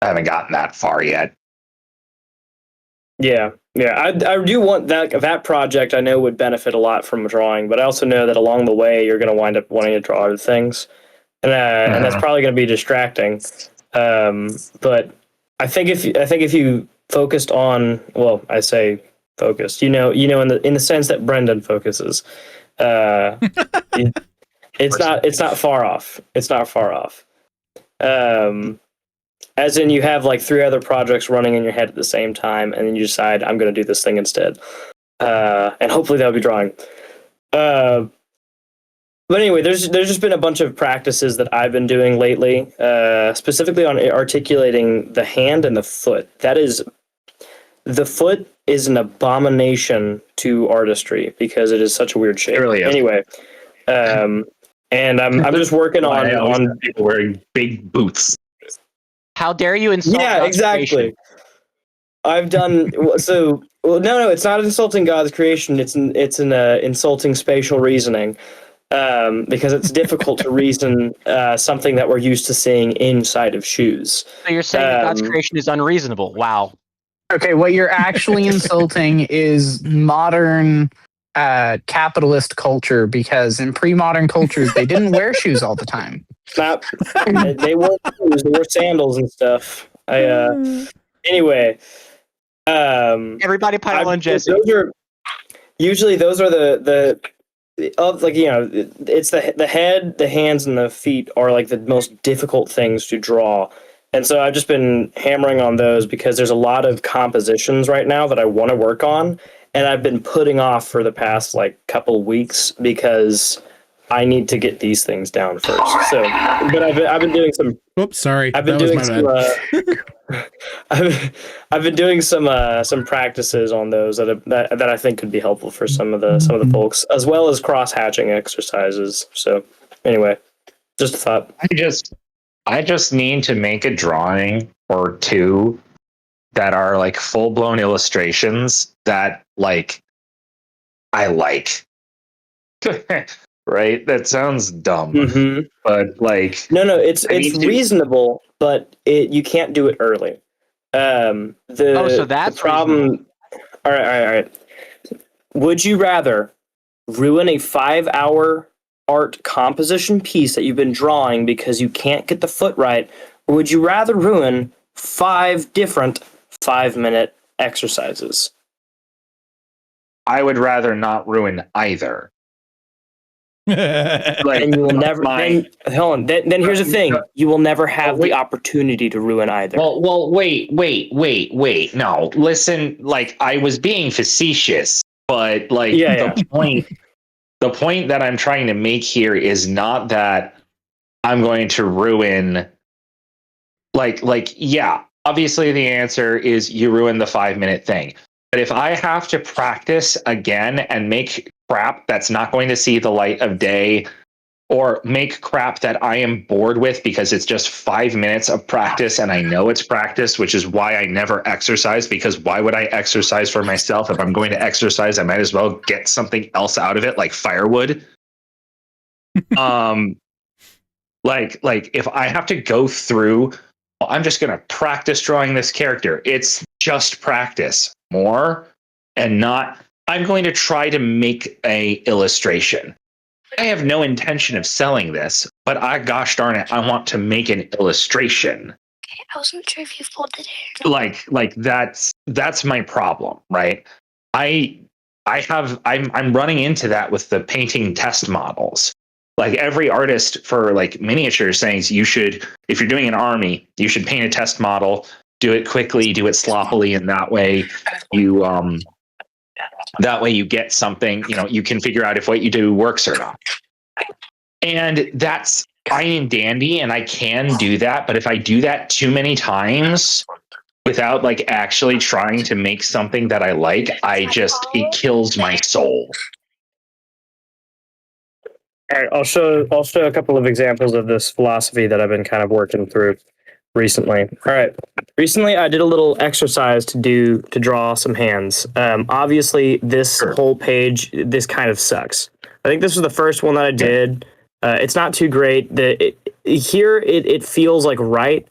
I haven't gotten that far yet.
Yeah. I do want that project. I know would benefit a lot from drawing, but I also know that along the way you're going to wind up wanting to draw other things. And that's probably going to be distracting. But I think if you focused on, well, I say focused, in the sense that Brendan focuses, it's not far off. It's not far off. As in you have like 3 other projects running in your head at the same time, and then you decide I'm going to do this thing instead. and hopefully that'll be drawing. But anyway, there's just been a bunch of practices that I've been doing lately, specifically on articulating the hand and the foot. The foot is an abomination to artistry because it is such a weird shape.
It really is.
Anyway, and I'm just working on
people wearing big boots.
How dare you insult?
Yeah,
God's
exactly.
creation?
I've done so. Well, no, it's not insulting God's creation. It's an insulting spatial reasoning, because it's difficult to reason something that we're used to seeing inside of shoes.
So you're saying that God's creation is unreasonable? Wow.
Okay, what you're actually insulting is modern capitalist culture, because in pre-modern cultures they didn't wear shoes all the time.
They wore shoes, they wore sandals and stuff. Anyway,
everybody pile on Jesse.
Those are the like, you know, it's the head, the hands, and the feet are like the most difficult things to draw. And so I've just been hammering on those because there's a lot of compositions right now that I want to work on, and I've been putting off for the past like couple weeks because I need to get these things down first. So, but I've been doing some.
Oops, sorry.
I've been doing some. I've been doing some practices on those that I think could be helpful for some of the folks, as well as cross hatching exercises. So, anyway, just a thought.
I just need to make a drawing or two that are like full blown illustrations that like I like. Right? That sounds dumb, but like
no, it's reasonable, but you can't do it early. So that's the problem. Reasonable. All right. Would you rather ruin a 5-hour art composition piece that you've been drawing because you can't get the foot right, or would you rather ruin 5 different 5-minute exercises?
I would rather not ruin either.
Like, and you will never. Then here's the thing: you will never have the opportunity to ruin either.
Well, wait. No, listen. Like, I was being facetious, but like the point that I'm trying to make here is not that I'm going to ruin. Yeah. Obviously, the answer is you ruin the 5-minute thing. But if I have to practice again and make crap that's not going to see the light of day, or make crap that I am bored with because it's just 5 minutes of practice and I know it's practice, which is why I never exercise, because why would I exercise for myself? If I'm going to exercise, I might as well get something else out of it, like firewood. Like if I have to go through, well, I'm just going to practice drawing this character. It's just practice more and not, I'm going to try to make a illustration. I have no intention of selling this, but gosh darn it, I want to make an illustration.
Okay, I wasn't sure if you folded it.
Like that's my problem, right? I'm running into that with the painting test models. Like every artist for like miniatures saying you should, if you're doing an army, you should paint a test model, do it quickly, do it sloppily, and that way you get something, you know, you can figure out if what you do works or not. And that's fine and dandy, and I can do that, but if I do that too many times without like actually trying to make something that I like, it kills my soul.
All right, I'll show a couple of examples of this philosophy that I've been kind of working through recently. All right. Recently, I did a little exercise to draw some hands. Obviously, this whole page, this kind of sucks. I think this was the first one that I did. It's not too great. Here, it feels like right,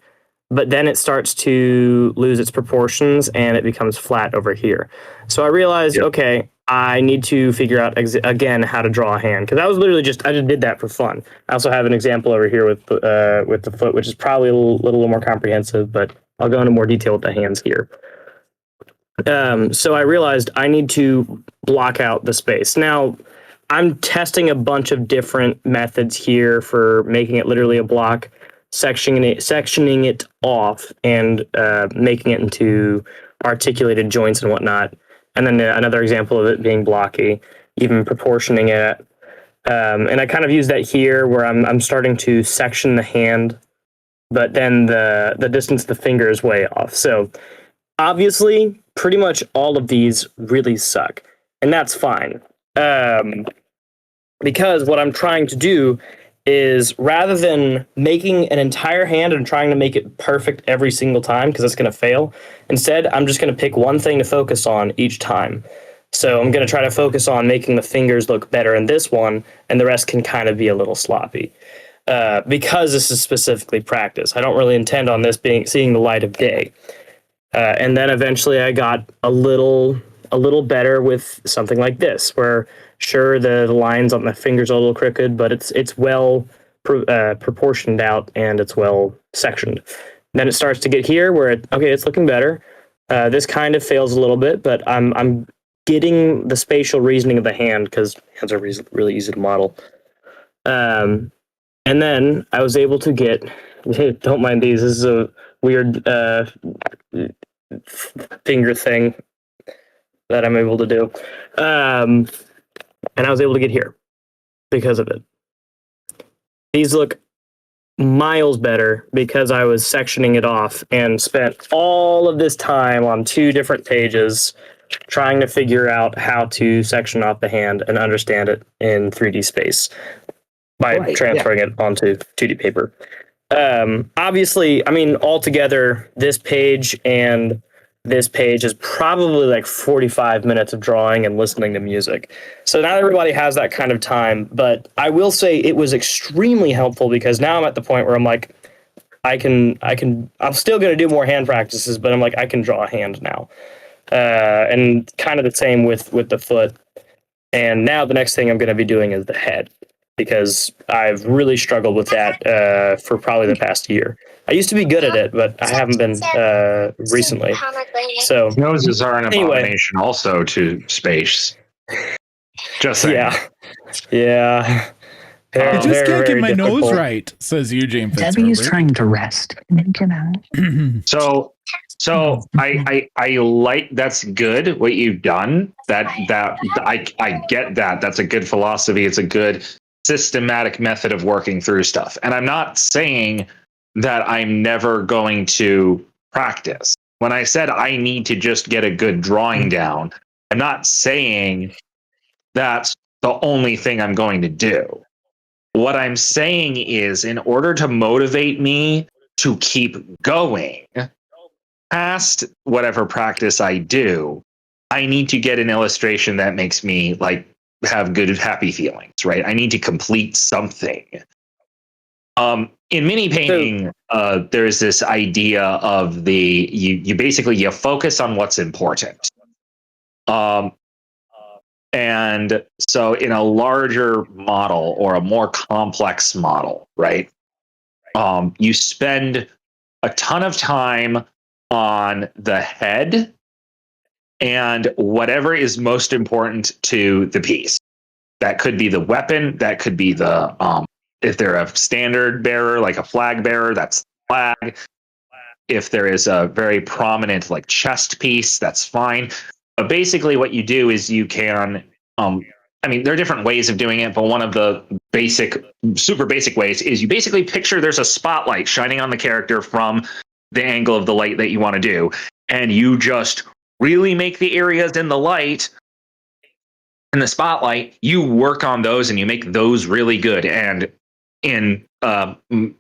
but then it starts to lose its proportions and it becomes flat over here. So I realized, okay, I need to figure out again how to draw a hand, because I was literally I just did that for fun. I also have an example over here with the foot, which is probably a little more comprehensive, but I'll go into more detail with the hands here. So I realized I need to block out the space. Now, I'm testing a bunch of different methods here for making it literally a block, sectioning it off, and making it into articulated joints and whatnot. and then another example of it being blocky, even proportioning it. And I kind of use that here where I'm starting to section the hand, but then the distance of the finger is way off. So obviously, pretty much all of these really suck, and that's fine. Because what I'm trying to do is, rather than making an entire hand and trying to make it perfect every single time, because it's going to fail, instead, I'm just going to pick one thing to focus on each time. So I'm going to try to focus on making the fingers look better in this one, and the rest can kind of be a little sloppy. Because this is specifically practice. I don't really intend on this seeing the light of day. And then eventually I got a little better with something like this, where sure, the lines on the fingers are a little crooked, but it's well proportioned out and it's well sectioned. Then it starts to get here where it's looking better. This kind of fails a little bit, but I'm getting the spatial reasoning of the hand, because hands are really easy to model. And then I was able to get, don't mind these, this is a weird finger thing that I'm able to do. And I was able to get here because of it. These look miles better because I was sectioning it off and spent all of this time on 2 different pages trying to figure out how to section off the hand and understand it in 3D space by transferring it onto 2D paper. Obviously, I mean, altogether, this page and this page is probably like 45 minutes of drawing and listening to music. So not everybody has that kind of time, but I will say it was extremely helpful, because now I'm at the point where I'm like, I'm still going to do more hand practices, but I'm like, I can draw a hand now. And kind of the same with the foot. And now the next thing I'm going to be doing is the head, because I've really struggled with that for probably the past year. I used to be good at it, but I haven't been recently. So
noses are an abomination also to space. Just saying.
Yeah.
I just
Very,
can't get
very
my
difficult.
nose right, says Eugene Fitzherbert.
Debbie is trying to rest.
So I like, that's good what you've done. That I get that. That's a good philosophy. It's a good systematic method of working through stuff. And I'm not saying that I'm never going to practice. When I said I need to just get a good drawing down, I'm not saying that's the only thing I'm going to do. What I'm saying is, in order to motivate me to keep going past whatever practice I do, I need to get an illustration that makes me like have good, happy feelings, right? I need to complete something. In mini painting, there's this idea of you basically focus on what's important. And so in a larger model or a more complex model, right? You spend a ton of time on the head and whatever is most important to the piece. That could be the weapon, that could be the if they're a standard bearer, like a flag bearer, that's the flag. If there is a very prominent like chest piece, that's fine. But basically what you do is you can, I mean, there are different ways of doing it, but one of the super basic ways is you basically picture there's a spotlight shining on the character from the angle of the light that you want to do. And you just really make the areas in the light, in the spotlight, you work on those and you make those really good. And in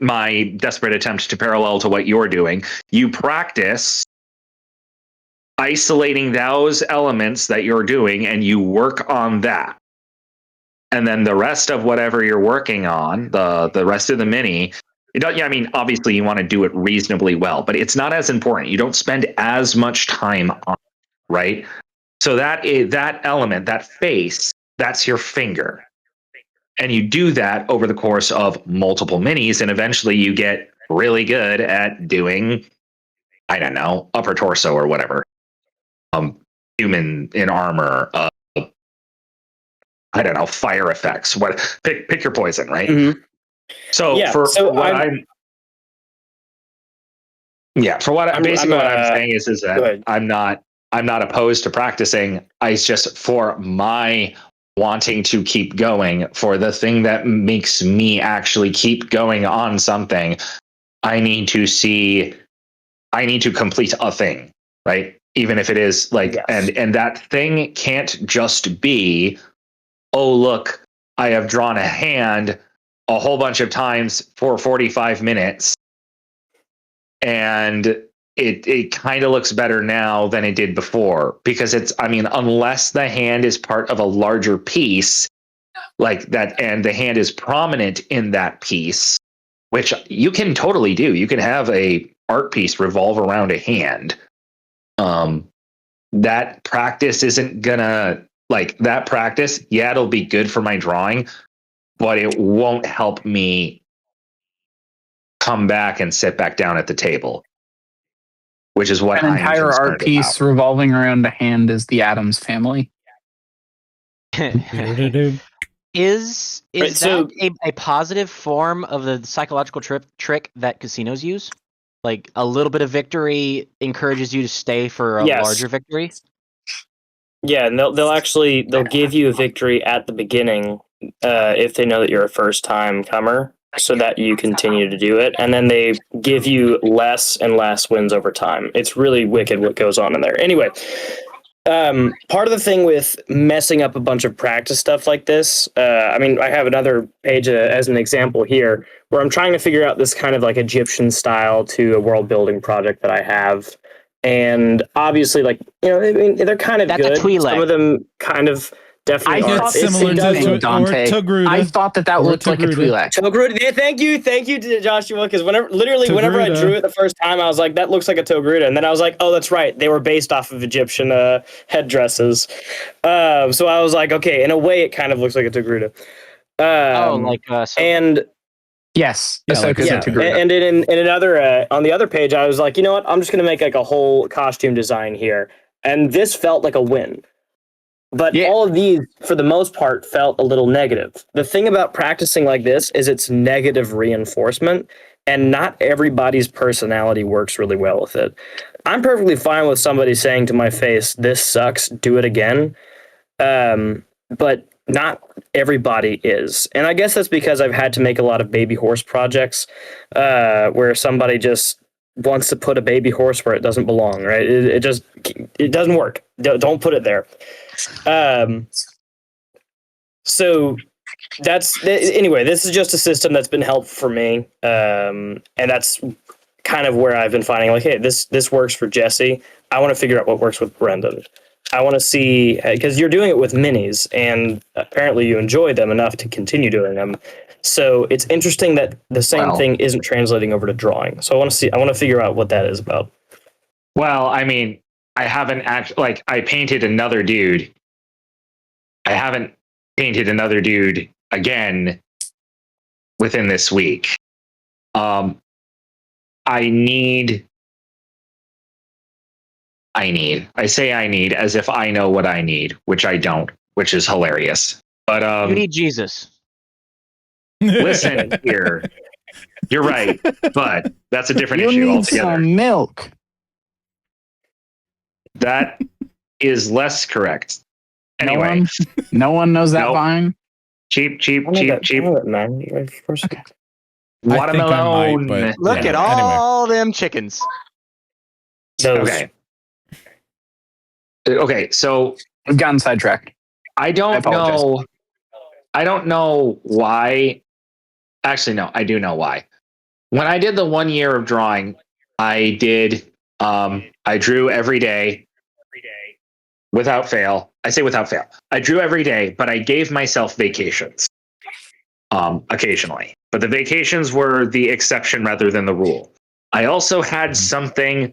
my desperate attempt to parallel to what you're doing, you practice isolating those elements that you're doing and you work on that. And then the rest of whatever you're working on, the rest of the mini, I mean, obviously you want to do it reasonably well, but it's not as important. You don't spend as much time on it, right? So that element, that face, that's your finger. And you do that over the course of multiple minis, and eventually you get really good at doing, I don't know, upper torso or whatever. Human in armor, I don't know, fire effects. Pick your poison, right? Mm-hmm. So what I'm saying is that I'm not I'm not opposed to practicing. It's just for my wanting to keep going, for the thing that makes me actually keep going on something. I need to complete a thing, right? Even if it is like,
Yes.
and that thing can't just be, oh, look, I have drawn a hand a whole bunch of times for 45 minutes. And it kind of looks better now than it did before, because unless the hand is part of a larger piece like that, and the hand is prominent in that piece, which you can totally do. You can have a art piece revolve around a hand. That practice isn't gonna that practice. Yeah, it'll be good for my drawing, but it won't help me come back and sit back down at the table, which is what
An
I'm
entire art
concerned
piece
about.
revolving around a hand is the Addams Family.
Is
Right, so-
that a positive form of the psychological trick that casinos use? Like a little bit of victory encourages you to stay for a
Yes.
larger victory?
Yeah, and they'll give you a victory at the beginning if they know that you're a first time comer, so that you continue to do it, and then they give you less and less wins over time. It's really wicked what goes on in there. Anyway, part of the thing with messing up a bunch of practice stuff like this, I have another page as an example here where I'm trying to figure out this kind of like Egyptian style to a world building project that I have. And obviously, they're kind of
That's a
good.
Twi'lek.
Some of them kind of definitely
I
aren't.
thought
similar to
Dante.
Togruta.
I thought that
Or
looked like a
Togruta.
Twi'lek.
Yeah, thank you, Joshua. Because whenever I
Togruta.
drew it the first time, I was like, that looks like a Togruta, and then I was like, oh, that's right, they were based off of Egyptian headdresses. So I was like, okay, in a way, it kind of looks like a Togruta. And
Yes,
Yeah,
Ahsoka's
like
a
yeah,
Togruta.
and in another on the other page, I was like, you know what? I'm just gonna make like a whole costume design here, and this felt like a win. But all of these, for the most part, felt a little negative. The thing about practicing like this is it's negative reinforcement, and not everybody's personality works really well with it. I'm perfectly fine with somebody saying to my face, "This sucks. Do it again." But not everybody is. And I guess that's because I've had to make a lot of baby horse projects where somebody just wants to put a baby horse where it doesn't belong, right? It doesn't work. Don't put it there. So anyway, this is just a system that's been helpful for me. And that's kind of where I've been finding like, hey, this works for Jesse. I want to figure out what works with Brendan. I want to see, because you're doing it with minis, and apparently you enjoy them enough to continue doing them. So it's interesting that the same thing isn't translating over to drawing. So I want to figure out what that is about.
Well, I mean, I haven't actually, I painted another dude. I haven't painted another dude again within this week. I say I need as if I know what I need, which I don't, which is hilarious. But
you need Jesus.
Listen here. You're right, but that's a different
You
issue
need
altogether.
some milk.
That is less correct. Anyway,
no one knows that vine.
Cheap.
Man.
Watermelon.
Look at all them chickens.
Okay. Okay, so
we've gotten sidetracked.
I don't know why. Actually, no, I do know why. When I did the 1 year of drawing, I drew every day without fail. I say without fail. I drew every day, but I gave myself vacations occasionally. But the vacations were the exception rather than the rule. I also had something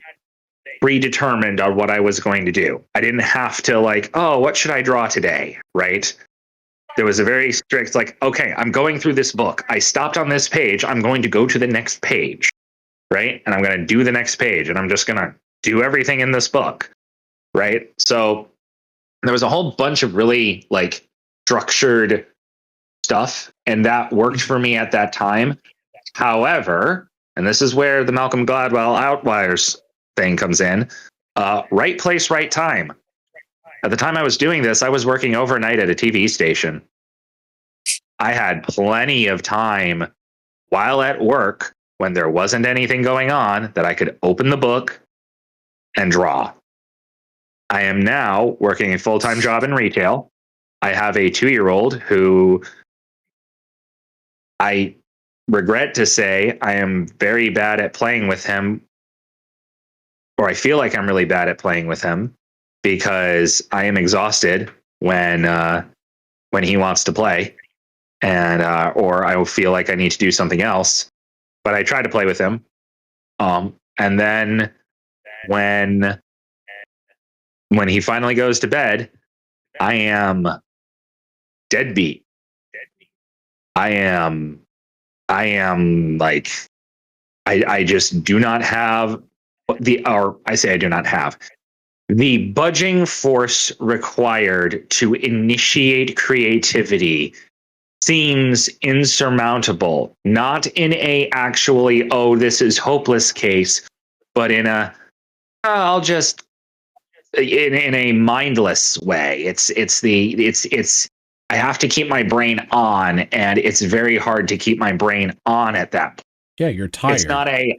predetermined on what I was going to do. I didn't have to what should I draw today, right? There was a very strict okay, I'm going through this book. I stopped on this page. I'm going to go to the next page, right? And I'm going to do the next page, and I'm just going to do everything in this book, right? So there was a whole bunch of really structured stuff, and that worked for me at that time. However, and this is where the Malcolm Gladwell outliers thing comes in, Right place, right time. At the time I was doing this, I was working overnight at a TV station. I had plenty of time while at work when there wasn't anything going on that I could open the book and draw. I am now working a full-time job in retail. I have a 2-year-old who I regret to say I am very bad at playing with him, or I feel like I'm really bad at playing with him because I am exhausted when he wants to play, and or I will feel like I need to do something else. But I try to play with him, and then when he finally goes to bed, I am deadbeat. I am like, I just do not have I do not have the budging force required to initiate creativity seems insurmountable. Not in a actually, oh, this is hopeless case, but in a, I'll just, in a mindless way. It's I have to keep my brain on, and it's very hard to keep my brain on at that point.
Yeah, you're tired.
It's not a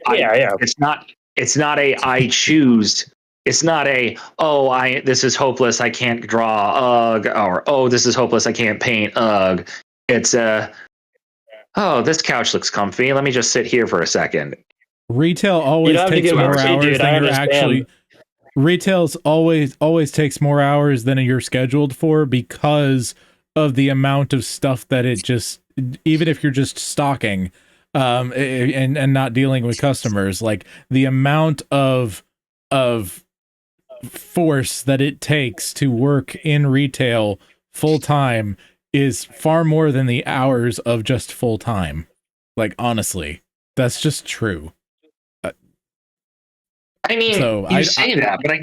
it's not a I choose. It's not a, oh, this is hopeless, I can't draw, ugh, or oh, this is hopeless, I can't paint, ugh. It's a, oh, this couch looks comfy, let me just sit here for a second.
Retail always takes more hours than you're actually. Retail's always takes more hours than you're scheduled for because of the amount of stuff that it just, even if you're just stocking and not dealing with customers, like the amount of force that it takes to work in retail full time is far more than the hours of just full time. Like, honestly, that's just true.
I mean, so you say that, but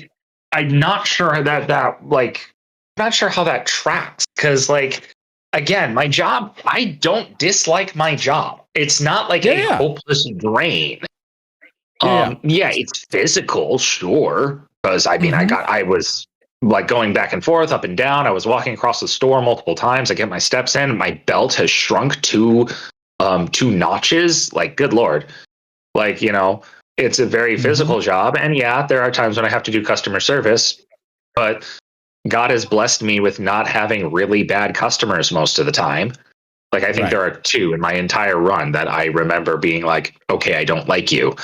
I'm not sure not sure how that tracks. Because, like, again, my job, I don't dislike my job. It's not like a hopeless drain. Yeah, it's physical, sure. Because, I mean, I was like going back and forth, up and down. I was walking across the store multiple times. I get my steps in. My belt has shrunk two notches. Like, good Lord. Like, you know, it's a very physical job. And yeah, there are times when I have to do customer service, but God has blessed me with not having really bad customers most of the time. Like, I think there are 2 in my entire run that I remember being like, okay, I don't like you.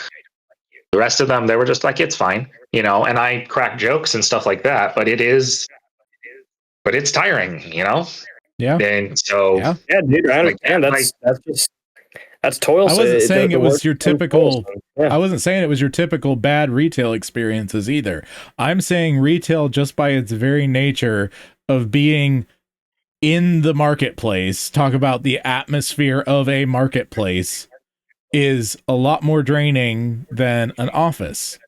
The rest of them, they were just like, it's fine, you know, and I crack jokes and stuff like that, but it's tiring, you know?
Yeah.
And so,
yeah, dude, I understand. That's toilsome.
I wasn't saying it was your typical. I wasn't saying it was your typical bad retail experiences either. I'm saying retail, just by its very nature of being in the marketplace, talk about the atmosphere of a marketplace, is a lot more draining than an office.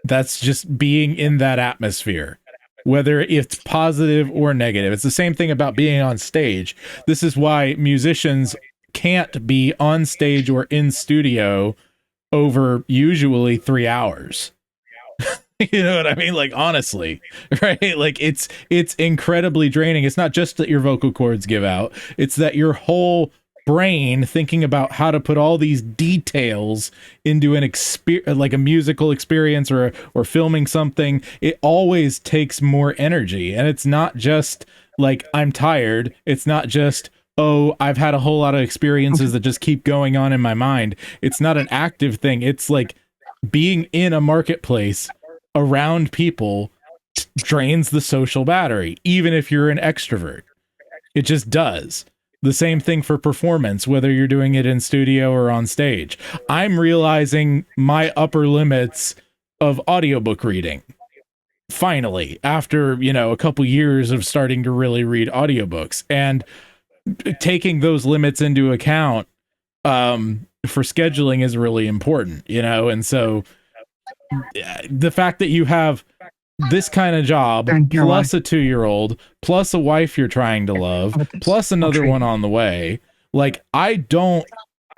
That's just being in that atmosphere, whether it's positive or negative. It's the same thing about being on stage. This is why musicians can't be on stage or in studio over usually 3 hours. You know what I mean? Like, honestly, right? Like, it's incredibly draining. It's not just that your vocal cords give out. It's that your whole brain thinking about how to put all these details into like a musical experience or filming something. It always takes more energy. And it's not just like, I'm tired. It's not just, oh, I've had a whole lot of experiences that just keep going on in my mind. It's not an active thing. It's like being in a marketplace around people drains the social battery, even if you're an extrovert. It just does. The same thing for performance, whether you're doing it in studio or on stage. I'm realizing my upper limits of audiobook reading. Finally, after, you know, a couple years of starting to really read audiobooks, and taking those limits into account for scheduling is really important, you know? And so the fact that you have this kind of job, plus a 2-year-old, plus a wife you're trying to love, plus another one on the way, like, I don't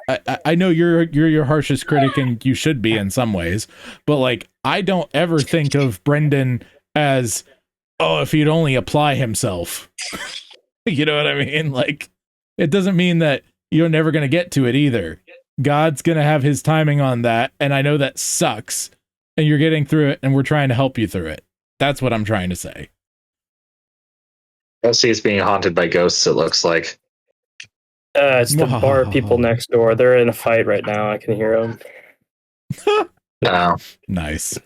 I know you're your harshest critic, and you should be in some ways, but like I don't ever think of Brendan as, oh, if he'd only apply himself. You know what I mean? Like, it doesn't mean that you're never going to get to it either. God's going to have his timing on that, and I know that sucks, and you're getting through it, and we're trying to help you through it. That's what I'm trying to say.
Elsie is being haunted by ghosts, it looks like.
It's the bar people next door. They're in a fight right now. I can hear them.
Oh.
Nice.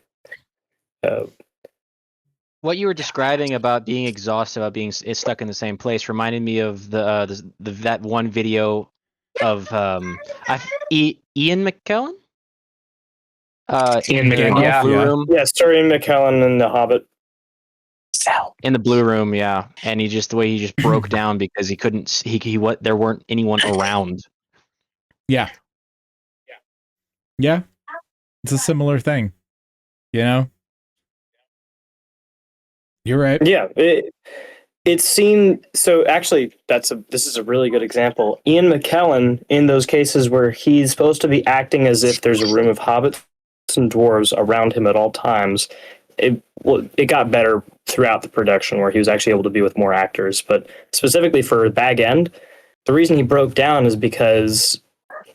What you were describing about being exhausted, about being stuck in the same place, reminded me of that one video of Ian McKellen.
Ian McKellen,
yeah,
Blue Room.
Yeah, starring McKellen in the Hobbit.
In the Blue Room, yeah, and the way he just broke down because he couldn't. There weren't anyone around.
Yeah. It's a similar thing, you know. You're right.
Yeah, it's seen. So actually, this is a really good example. Ian McKellen, in those cases where he's supposed to be acting as if there's a room of hobbits and dwarves around him at all times, it got better throughout the production where he was actually able to be with more actors. But specifically for Bag End, the reason he broke down is because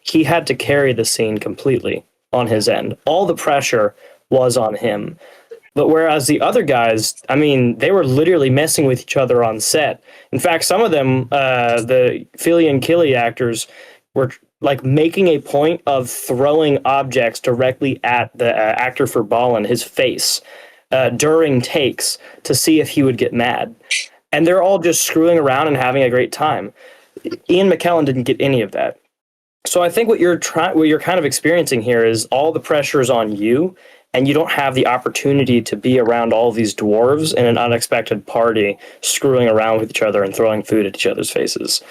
he had to carry the scene completely on his end. All the pressure was on him. But whereas the other guys, I mean, they were literally messing with each other on set. In fact, some of them, the Philly and Killy actors, were like making a point of throwing objects directly at the actor for Balin, his face, during takes to see if he would get mad. And they're all just screwing around and having a great time. Ian McKellen didn't get any of that. So I think what you're kind of experiencing here is all the pressure is on you, and you don't have the opportunity to be around all these dwarves in an unexpected party, screwing around with each other and throwing food at each other's faces.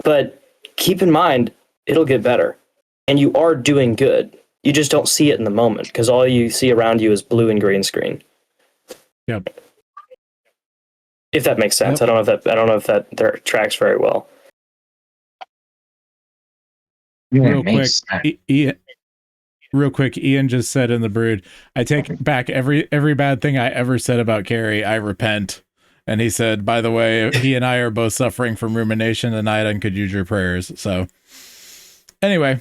But keep in mind, it'll get better. And you are doing good. You just don't see it in the moment, because all you see around you is blue and green screen.
Yep.
If that makes sense.
Yep.
I don't know if that tracks very well.
Real quick, Ian just said in the Brood, I take back every bad thing I ever said about Carrie. I repent. And he said, by the way, he and I are both suffering from rumination tonight and could use your prayers. So anyway,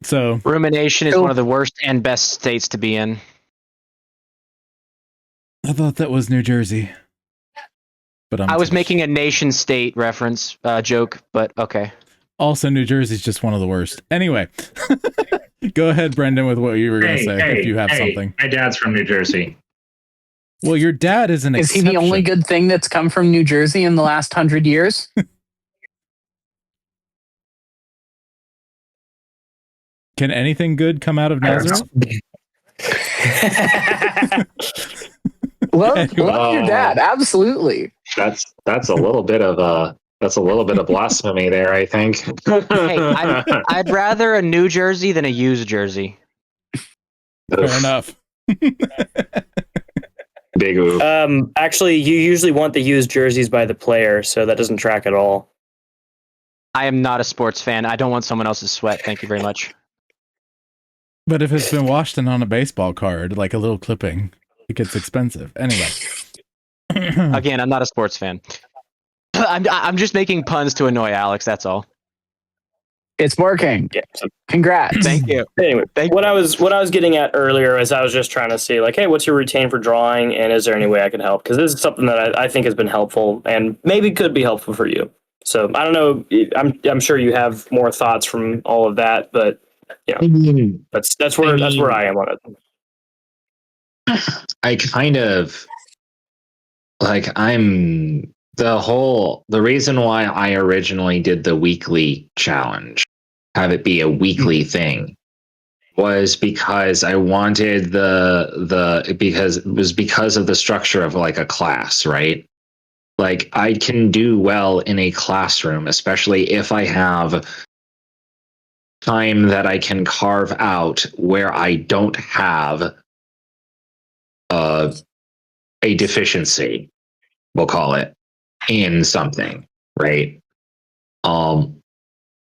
so
rumination is one of the worst and best states to be in.
I thought that was New Jersey. But
I was making a nation state reference joke, but okay.
Also, New Jersey's just one of the worst. Anyway, go ahead, Brendan, with what you were going to say, if you have something.
My dad's from New Jersey.
Well, your dad is an exception.
Is he the only good thing that's come from New Jersey in the last 100 years?
Can anything good come out of Nazareth?
Love your dad, absolutely.
That's a little bit of blasphemy there, I think.
Hey, I'd rather a New Jersey than a used Jersey.
Fair enough.
Big oof.
Actually, you usually want the used jerseys by the player, so that doesn't track at all.
I am not a sports fan. I don't want someone else's sweat. Thank you very much.
But if it's been washed and on a baseball card, like a little clipping, it gets expensive. Anyway.
Again, I'm not a sports fan. I'm just making puns to annoy Alex. That's all.
It's working.
Yeah.
Congrats.
Thank you.
Anyway, what I was getting at earlier is I was just trying to see, like, hey, what's your routine for drawing, and is there any way I can help? Because this is something that I think has been helpful and maybe could be helpful for you. So I don't know. I'm sure you have more thoughts from all of that, but yeah, that's where I am on it.
I kind of like the reason why I originally did the weekly challenge, have it be a weekly thing, was because I wanted because of the structure of like a class, right? Like I can do well in a classroom, especially if I have time that I can carve out where I don't have a deficiency, we'll call it, in something, right?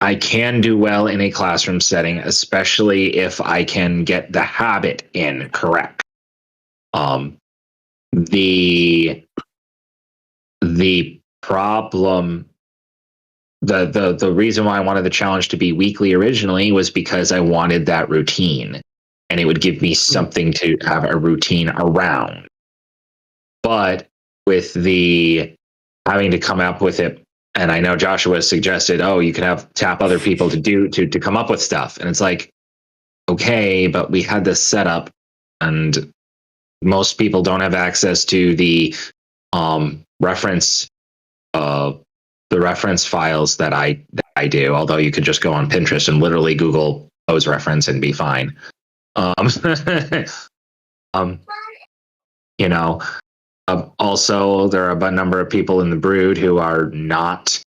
I can do well in a classroom setting, especially if I can get the habit in correct. The problem, the reason why I wanted the challenge to be weekly originally was because I wanted that routine, and it would give me something to have a routine around. But with the having to come up with it, and I know Joshua suggested, oh, you can tap other people to come up with stuff, and it's like, okay, but we had this set up, and most people don't have access to the reference files that I do. Although you could just go on Pinterest and literally Google pose reference and be fine. You know. Also, there are a number of people in the Brood who are not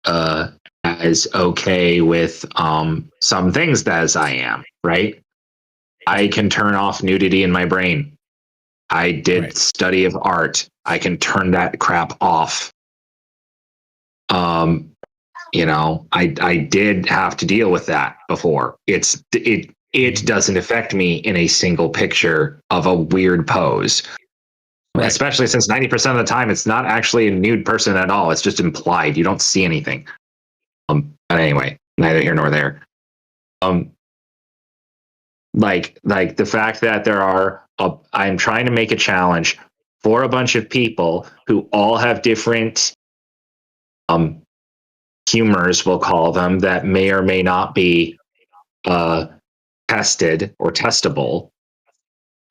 as okay with some things as I am, right? I can turn off nudity in my brain. I did study of art. I can turn that crap off. You know, I did have to deal with that before. It doesn't affect me in a single picture of a weird pose. Right. Especially since 90% of the time it's not actually a nude person at all. It's just implied. You don't see anything. But anyway, neither here nor there. Like the fact that I'm trying to make a challenge for a bunch of people who all have different humors, we'll call them, that may or may not be tested or testable.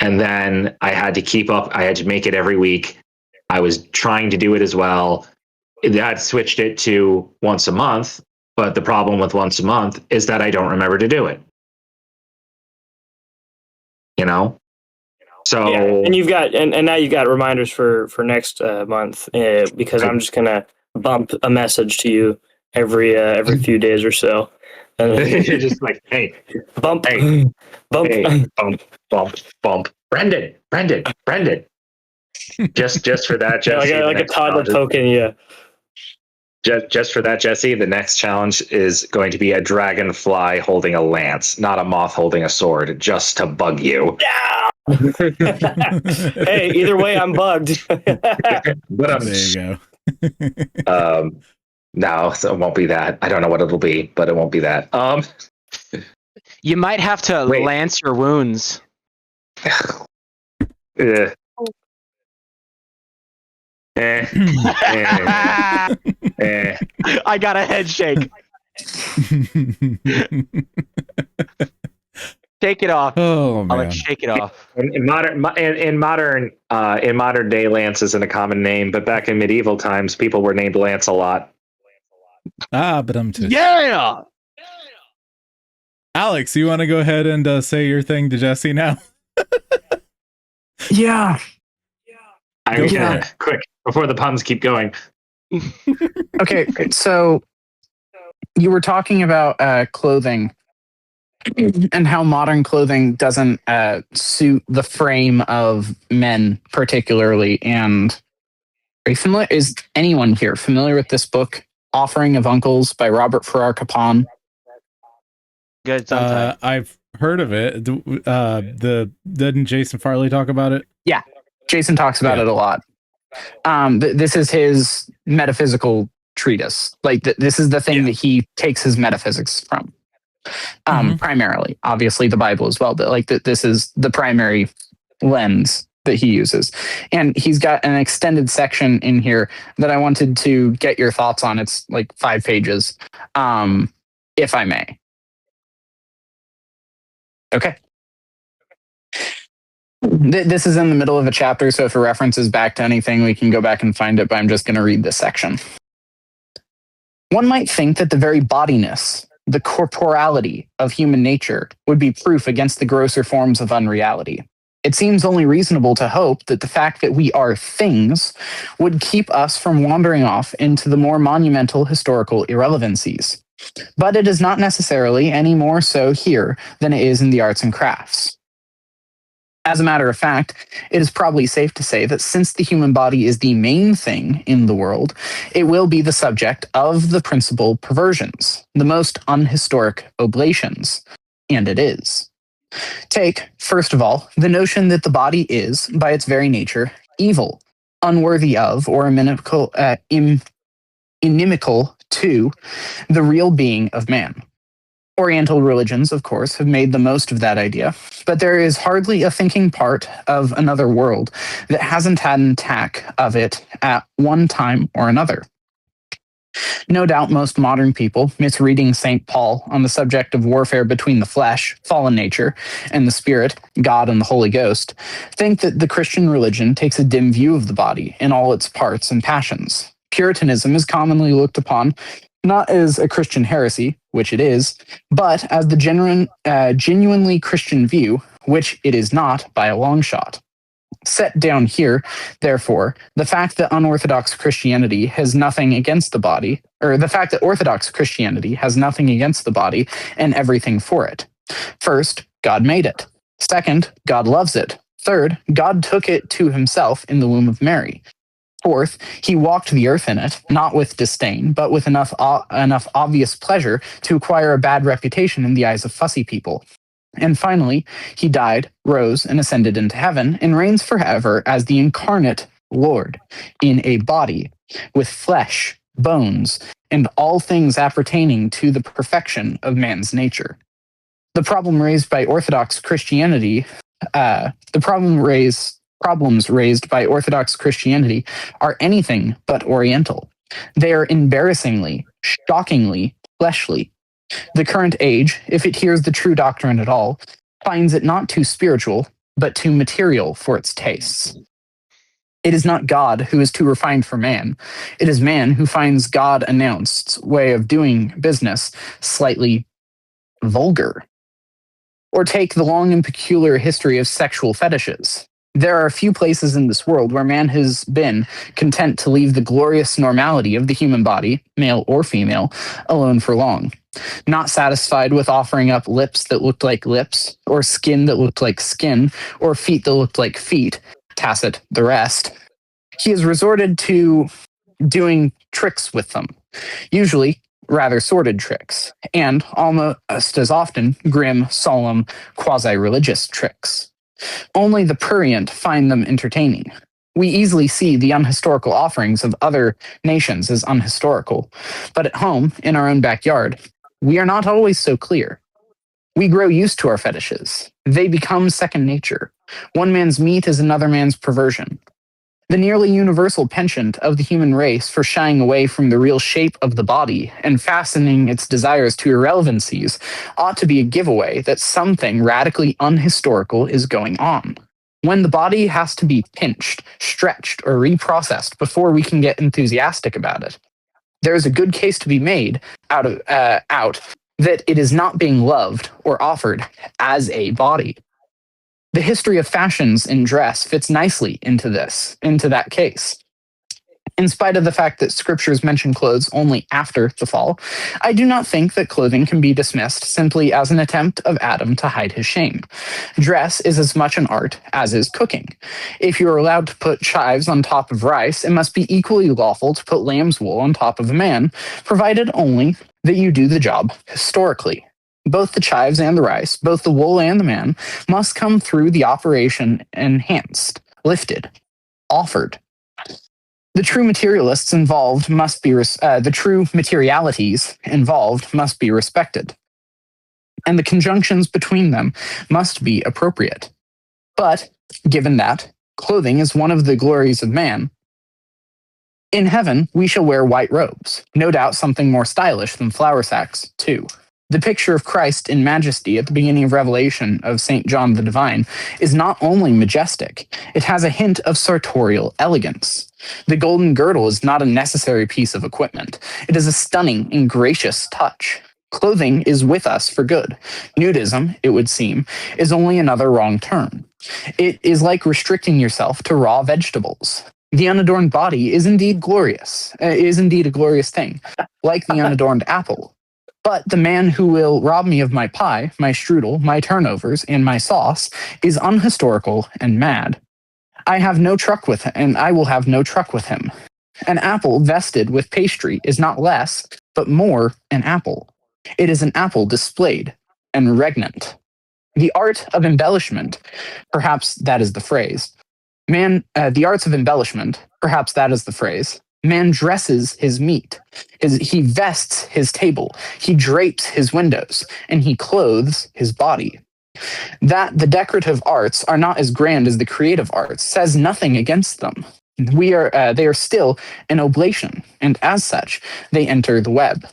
And then I had to keep up. I had to make it every week. I was trying to do it as well. That switched it to once a month. But the problem with once a month is that I don't remember to do it. You know? So
yeah, and you've got and now you've got reminders for next month because I'm just gonna bump a message to you every few days or so.
You're just like, hey,
bump,
hey,
bump,
hey, bump, Brendan. Just for that, Jesse.
Yeah, like a toddler poking you.
Just for that, Jesse, the next challenge is going to be a dragonfly holding a lance, not a moth holding a sword, just to bug you.
Yeah. Hey, either way, I'm bugged.
But
there you
go. No, so it won't be that. I don't know what it'll be, but it won't be that.
You might have to lance your wounds. I got a head shake. Shake it off.
Oh man.
Alex, shake it off.
In modern day, Lance isn't a common name, but back in medieval times, people were named Lance a lot.
But I'm just...
Yeah.
Alex, you want to go ahead and say your thing to Jesse now?
Yeah.
Quick before the puns keep going.
Okay, so you were talking about clothing and how modern clothing doesn't suit the frame of men particularly. And are you familiar? Is anyone here familiar with this book, Offering of Uncles by Robert Farrar Capon?
Good.
I've heard of it. Didn't Jason Farley talk about it?
Yeah, Jason talks about it a lot. This is his metaphysical treatise. Like this is the thing that he takes his metaphysics from. Primarily, obviously the Bible as well, but like this is the primary lens that he uses. And he's got an extended section in here that I wanted to get your thoughts on. It's like 5 pages, if I may. Okay. This is in the middle of a chapter, so if it references back to anything, we can go back and find it, but I'm just going to read this section. One might think that the very bodiness, the corporality of human nature would be proof against the grosser forms of unreality. It seems only reasonable to hope that the fact that we are things would keep us from wandering off into the more monumental historical irrelevancies. But it is not necessarily any more so here than it is in the arts and crafts. As a matter of fact, it is probably safe to say that since the human body is the main thing in the world, it will be the subject of the principal perversions, the most unhistoric oblations, and it is. Take, first of all, the notion that the body is, by its very nature, evil, unworthy of, or inimical to the real being of man. Oriental religions, of course, have made the most of that idea, but there is hardly a thinking part of another world that hasn't had an attack of it at one time or another. No doubt most modern people, misreading St. Paul on the subject of warfare between the flesh, fallen nature, and the spirit, God and the Holy Ghost, think that the Christian religion takes a dim view of the body in all its parts and passions. Puritanism is commonly looked upon not as a Christian heresy, which it is, but as the genuinely Christian view, which it is not by a long shot. Set down here, therefore, the fact that unorthodox Christianity has nothing against the body, or the fact that Orthodox Christianity has nothing against the body and everything for it. First, God made it. Second, God loves it. Third, God took it to himself in the womb of Mary. Fourth, he walked the earth in it, not with disdain, but with enough obvious pleasure to acquire a bad reputation in the eyes of fussy people. And finally, he died, rose, and ascended into heaven, and reigns forever as the incarnate Lord in a body, with flesh, bones, and all things appertaining to the perfection of man's nature. The problem raised by Orthodox Christianity, problems raised by Orthodox Christianity are anything but Oriental. They are embarrassingly, shockingly fleshly. The current age, if it hears the true doctrine at all, finds it not too spiritual, but too material for its tastes. It is not God who is too refined for man. It is man who finds God-announced's way of doing business slightly vulgar. Or take the long and peculiar history of sexual fetishes. There are a few places in this world where man has been content to leave the glorious normality of the human body, male or female, alone for long. Not satisfied with offering up lips that looked like lips, or skin that looked like skin, or feet that looked like feet, tacit the rest, he has resorted to doing tricks with them, usually rather sordid tricks, and almost as often grim, solemn, quasi-religious tricks. Only the prurient find them entertaining. We easily see the unhistorical offerings of other nations as unhistorical, but at home, in our own backyard, we are not always so clear. We grow used to our fetishes. They become second nature. One man's meat is another man's perversion. The nearly universal penchant of the human race for shying away from the real shape of the body and fastening its desires to irrelevancies ought to be a giveaway that something radically unhistorical is going on. When the body has to be pinched, stretched, or reprocessed before we can get enthusiastic about it, there is a good case to be made out that it is not being loved or offered as a body. The history of fashions in dress fits nicely into that case. In spite of the fact that scriptures mention clothes only after the fall, I do not think that clothing can be dismissed simply as an attempt of Adam to hide his shame. Dress is as much an art as is cooking. If you are allowed to put chives on top of rice, it must be equally lawful to put lamb's wool on top of a man, provided only that you do the job historically. Both the chives and the rice, both the wool and the man, must come through the operation enhanced, lifted, offered. The true materialities involved must be respected, and the conjunctions between them must be appropriate. But, given that, clothing is one of the glories of man, in heaven we shall wear white robes, no doubt something more stylish than flour sacks, too. The picture of Christ in majesty at the beginning of Revelation of St. John the Divine is not only majestic, it has a hint of sartorial elegance. The golden girdle is not a necessary piece of equipment. It is a stunning and gracious touch. Clothing is with us for good. Nudism, it would seem, is only another wrong term. It is like restricting yourself to raw vegetables. The unadorned body is indeed glorious, is indeed a glorious thing, like the unadorned apple. But the man who will rob me of my pie, my strudel, my turnovers, and my sauce is unhistorical and mad. I have no truck with him, and I will have no truck with him. An apple vested with pastry is not less, but more an apple. It is an apple displayed and regnant. The art of embellishment, perhaps that is the phrase. The arts of embellishment, perhaps that is the phrase. Man dresses his meat. He vests his table. He drapes his windows, and he clothes his body. That the decorative arts are not as grand as the creative arts says nothing against them. They are still an oblation, and as such, they enter the web.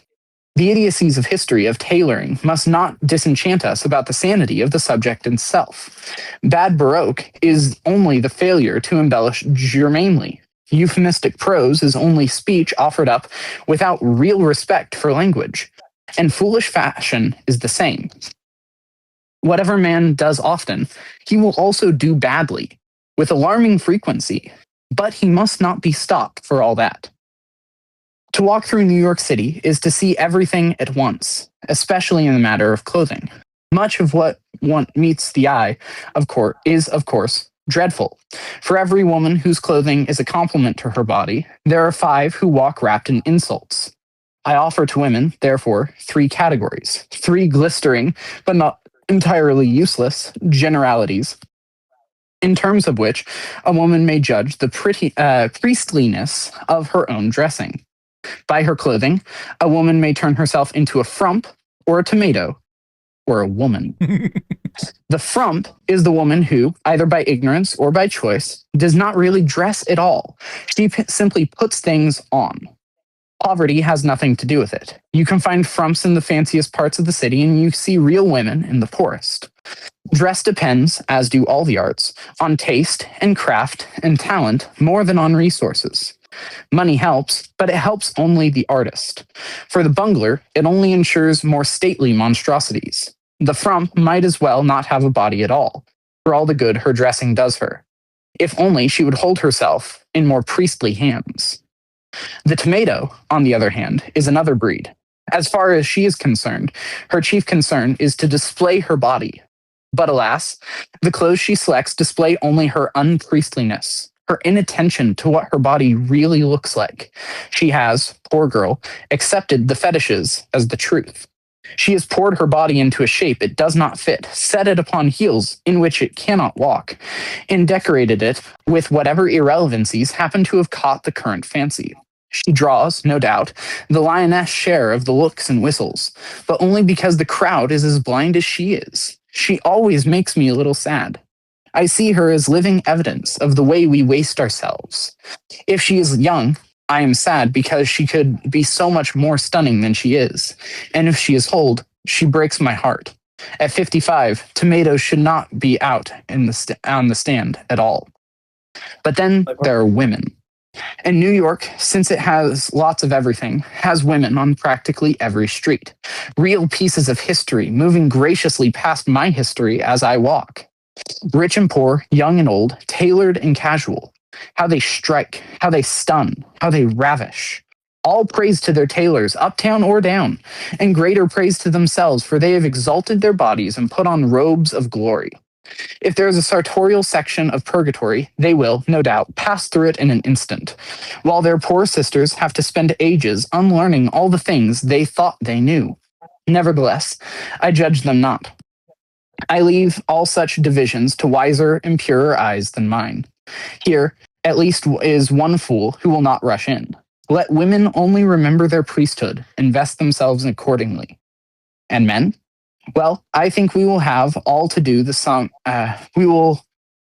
The idiocies of history of tailoring must not disenchant us about the sanity of the subject itself. Bad Baroque is only the failure to embellish germanely. Euphemistic prose is only speech offered up without real respect for language. And foolish fashion is the same. Whatever man does often, he will also do badly, with alarming frequency, but he must not be stopped for all that. To walk through New York City is to see everything at once, especially in the matter of clothing. Much of what one meets the eye, is, of course, dreadful. For every woman whose clothing is a compliment to her body, there are 5 who walk wrapped in insults. I offer to women, therefore, 3 categories, 3 glistering, but not entirely useless, generalities, in terms of which a woman may judge the priestliness of her own dressing. By her clothing, a woman may turn herself into a frump, or a tomato, or a woman. The frump is the woman who, either by ignorance or by choice, does not really dress at all. She simply puts things on. Poverty has nothing to do with it. You can find frumps in the fanciest parts of the city, and you see real women in the poorest. Dress depends, as do all the arts, on taste and craft and talent more than on resources. Money helps, but it helps only the artist. For the bungler, it only ensures more stately monstrosities. The frump might as well not have a body at all, for all the good her dressing does her. If only she would hold herself in more priestly hands. The tomato, on the other hand, is another breed. As far as she is concerned, her chief concern is to display her body. But alas, the clothes she selects display only her unpriestliness, her inattention to what her body really looks like. She has, poor girl, accepted the fetishes as the truth. She has poured her body into a shape it does not fit, set it upon heels in which it cannot walk, and decorated it with whatever irrelevancies happen to have caught the current fancy. She draws, no doubt, the lioness share of the looks and whistles, but only because the crowd is as blind as she is. She always makes me a little sad. I see her as living evidence of the way we waste ourselves. If she is young, I am sad because she could be so much more stunning than she is. And if she is old, she breaks my heart. At 55, tomatoes should not be out on the stand at all. But then there are women. And New York, since it has lots of everything, has women on practically every street. Real pieces of history moving graciously past my history as I walk. Rich and poor, young and old, tailored and casual. How they strike, how they stun, how they ravish. All praise to their tailors, uptown or down, and greater praise to themselves, for they have exalted their bodies and put on robes of glory. If there is a sartorial section of purgatory, they will, no doubt, pass through it in an instant, while their poor sisters have to spend ages unlearning all the things they thought they knew. Nevertheless, I judge them not. I leave all such divisions to wiser and purer eyes than mine. Here, at least, is one fool who will not rush in. Let women only remember their priesthood and vest themselves accordingly. And men? Well, I think we will have all to do we will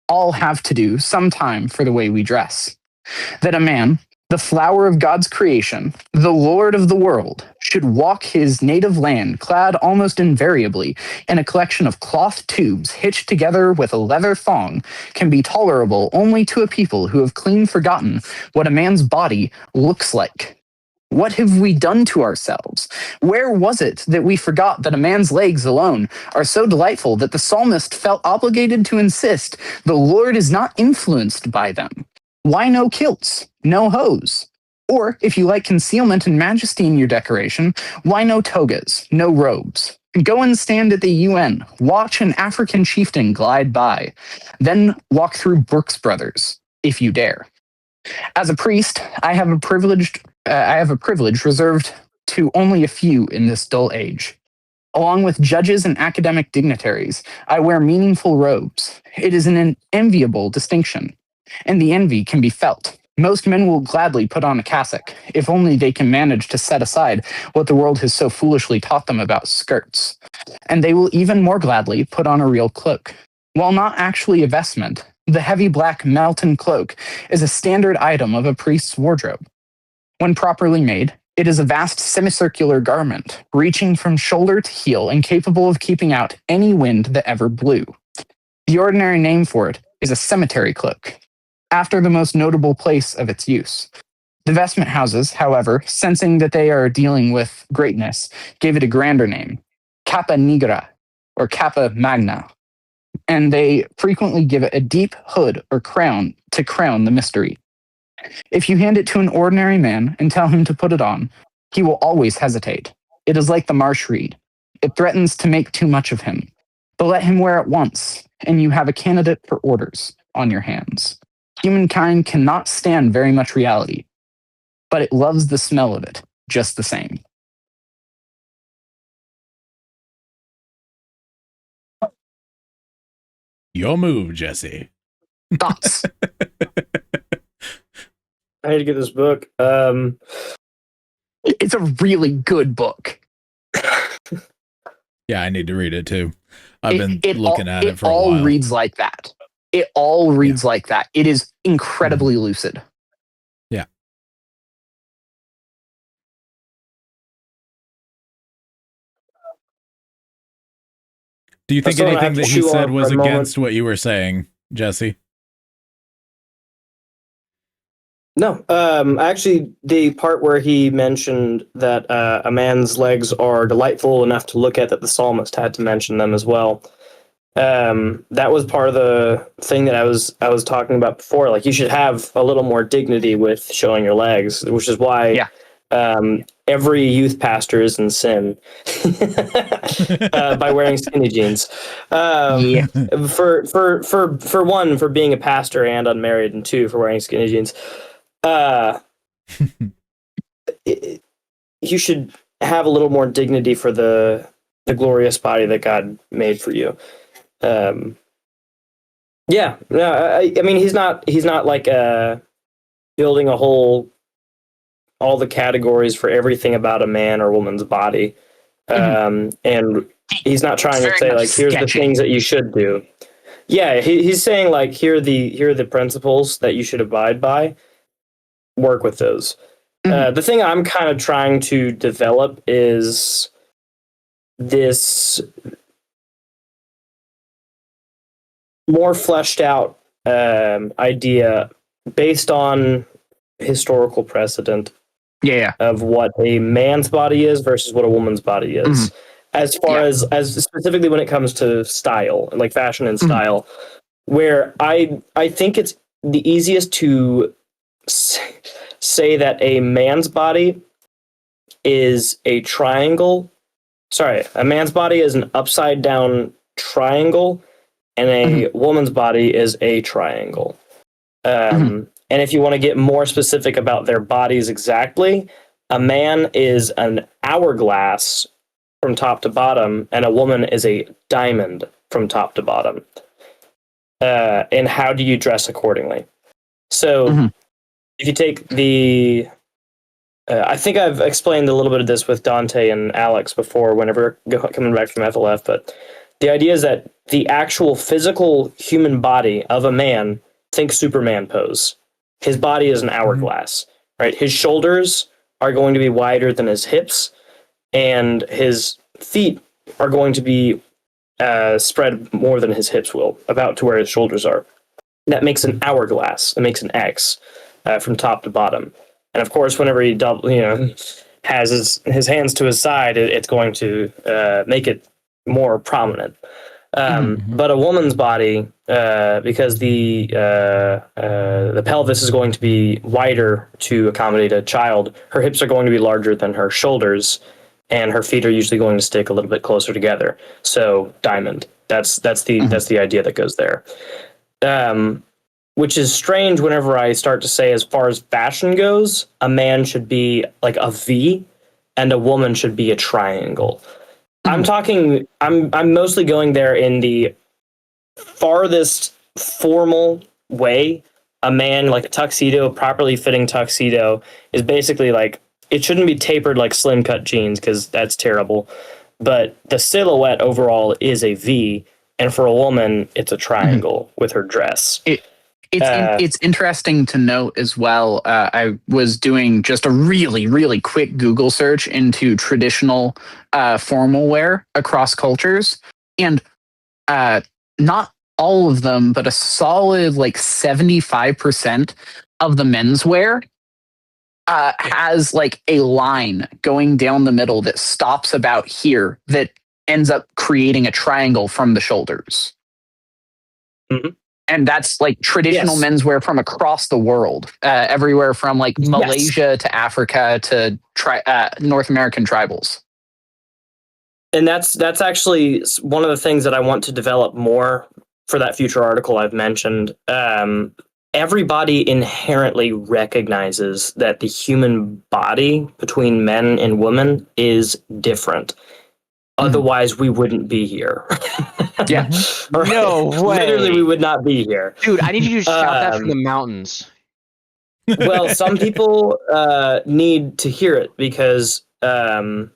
all have to do some time for the way we dress. That a man, the flower of God's creation, the Lord of the world, should walk his native land clad almost invariably in a collection of cloth tubes hitched together with a leather thong can be tolerable only to a people who have clean forgotten what a man's body looks like. What have we done to ourselves? Where was it that we forgot that a man's legs alone are so delightful that the psalmist felt obligated to insist the Lord is not influenced by them? Why no kilts, no hose? Or, if you like concealment and majesty in your decoration, why no togas, no robes? Go and stand at the UN, watch an African chieftain glide by, then walk through Brooks Brothers, if you dare. As a priest, I have a privilege reserved to only a few in this dull age. Along with judges and academic dignitaries, I wear meaningful robes. It is an enviable distinction, and the envy can be felt. Most men will gladly put on a cassock, if only they can manage to set aside what the world has so foolishly taught them about skirts. And they will even more gladly put on a real cloak. While not actually a vestment, the heavy black Melton cloak is a standard item of a priest's wardrobe. When properly made, it is a vast semicircular garment, reaching from shoulder to heel and capable of keeping out any wind that ever blew. The ordinary name for it is a cemetery cloak, after the most notable place of its use. The vestment houses, however, sensing that they are dealing with greatness, gave it a grander name, capa nigra, or capa magna, and they frequently give it a deep hood or crown to crown the mystery. If you hand it to an ordinary man and tell him to put it on, he will always hesitate. It is like the marsh reed. It threatens to make too much of him. But let him wear it once, and you have a candidate for orders on your hands. Humankind cannot stand very much reality, but it loves the smell of it just the same.
Your move, Jesse.
Thoughts?
I need to get this book.
It's a really good book.
Yeah, I need to read it too. I've been looking at it for a
while. It all reads like that. It all reads like that. It is incredibly lucid.
Yeah. Do you think anything that he said was against what you were saying, Jesse?
No. Actually, the part where he mentioned that a man's legs are delightful enough to look at, that the psalmist had to mention them as well. That was part of the thing that I was talking about before. Like, you should have a little more dignity with showing your legs, which is why every youth pastor is in sin by wearing skinny jeans. For one, for being a pastor and unmarried, and two, for wearing skinny jeans. You should have a little more dignity for the glorious body that God made for you. I mean, he's not like building all the categories for everything about a man or woman's body. And he's not trying to say, like, here's the things that you should do. Yeah, he's saying, like, here are the principles that you should abide by. Work with those. The thing I'm kind of trying to develop is this more fleshed out idea based on historical precedent of what a man's body is versus what a woman's body is. As far as specifically when it comes to style, like fashion and style, where I think it's the easiest to say that a man's body is a triangle. Sorry, a man's body is an upside down triangle, and a woman's body is a triangle. And if you want to get more specific about their bodies exactly, a man is an hourglass from top to bottom, and a woman is a diamond from top to bottom. And how do you dress accordingly? So if you take the... I think I've explained a little bit of this with Dante and Alex before, whenever coming back from FLF, but the idea is that the actual physical human body of a man, think Superman pose. His body is an hourglass, right? His shoulders are going to be wider than his hips, and his feet are going to be spread more than his hips will, about to where his shoulders are. That makes an hourglass. It makes an X from top to bottom. And of course, whenever he has his hands to his side, it's going to make it more prominent. But a woman's body, because the pelvis is going to be wider to accommodate a child, her hips are going to be larger than her shoulders, and her feet are usually going to stick a little bit closer together. So diamond. That's the idea that goes there. Which is strange whenever I start to say, as far as fashion goes, a man should be like a V and a woman should be a triangle. I'm mostly going there in the farthest formal way. A man, like a tuxedo, properly fitting tuxedo, is basically like, it shouldn't be tapered like slim cut jeans because that's terrible. But the silhouette overall is a V, and for a woman, it's a triangle with her dress.
It's interesting to note as well. I was doing just a really, really quick Google search into traditional formal wear across cultures, and not all of them, but a solid like 75% of the menswear has like a line going down the middle that stops about here that ends up creating a triangle from the shoulders. And that's like traditional menswear from across the world, everywhere from like Malaysia to Africa to North American tribals.
And that's actually one of the things that I want to develop more for that future article I've mentioned. Everybody inherently recognizes that the human body between men and women is different. Otherwise, we wouldn't be here.
Yeah.
No way.
Literally, we would not be here.
Dude, I need you to shout that from the mountains.
Well, some people need to hear it because I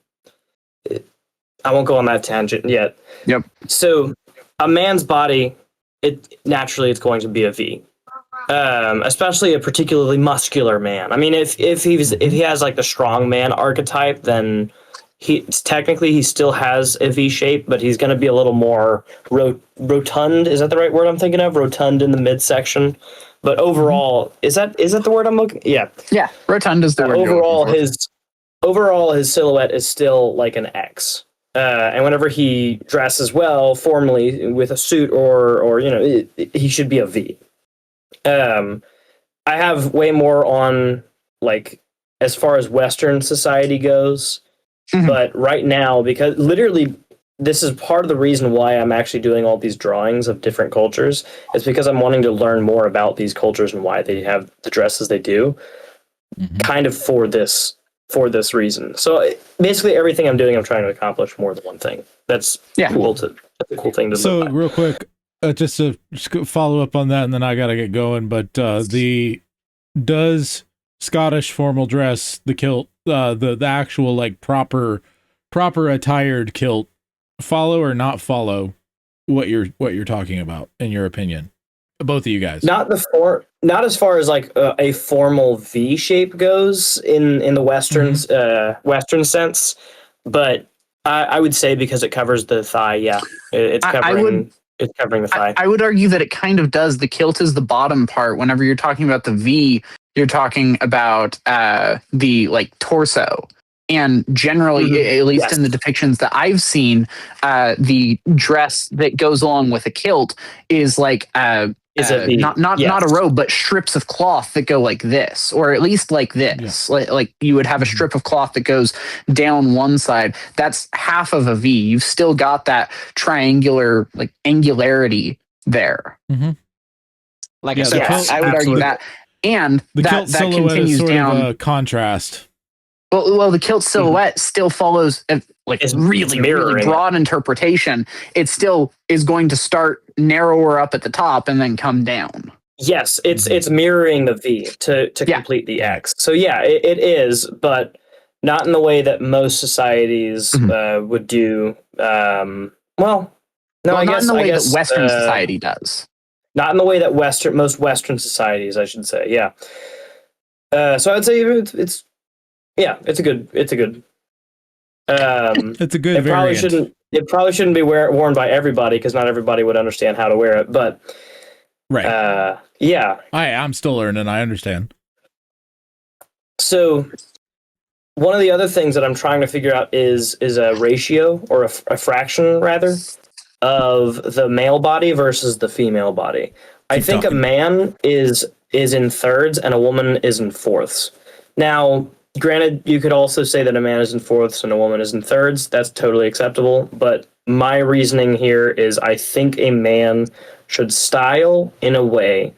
won't go on that tangent yet.
Yep.
So, a man's body, it's going to be a V. Especially a particularly muscular man. I mean, if he has like the strong man archetype, then he still has a V shape, but he's going to be a little more rotund. Is that the right word I'm thinking of? Rotund in the midsection. But overall, is that the word I'm looking? Yeah.
Yeah. Rotund is the word.
Overall, his silhouette is still like an X. And whenever he dresses well, formally with a suit or he should be a V. I have way more on like as far as Western society goes. But right now, because literally this is part of the reason why I'm actually doing all these drawings of different cultures, is because I'm wanting to learn more about these cultures and why they have the dresses they do, kind of for this reason. So basically everything I'm doing, I'm trying to accomplish more than one thing. That's cool. That's a cool thing to
So
look at.
real quick, just to follow up on that, and then I got to get going. But does Scottish formal dress, the kilt, the actual like proper attired kilt, follow or not follow what you're talking about, in your opinion, both of you guys?
Not as far as like a formal V shape goes in the Western sense, but I would say because it covers the thigh. Yeah, it's covering. It's covering the thigh.
I would argue that it kind of does. The kilt is the bottom part. Whenever you're talking about the V, you're talking about the like torso. And generally, at least in the depictions that I've seen, the dress that goes along with a kilt is like not a robe, but strips of cloth that go like this, or at least like this. Like you would have a strip of cloth that goes down one side. That's half of a V. You've still got that triangular like angularity there.
Like
I would argue that, and
the kilt
that
silhouette
continues
is sort
down.
of a contrast.
Well, the kilt silhouette still follows like really broad interpretation. It still is going to start narrower up at the top and then come down.
Yes, it's mirroring the V to complete the X. So yeah, it is, but not in the way that most societies would do. I guess in the way that
Western society does.
Not in the way that most Western societies, I should say. Yeah. So I would say it's a good.
It's a good
It
variant.
probably shouldn't be worn by everybody because not everybody would understand how to wear it. But
right,
yeah.
I'm still learning. I understand.
So one of the other things that I'm trying to figure out is a ratio or a fraction rather of the male body versus the female body. I think a man is in thirds and a woman is in fourths. Now, granted, you could also say that a man is in fourths and a woman is in thirds. That's totally acceptable. But my reasoning here is I think a man should style in a way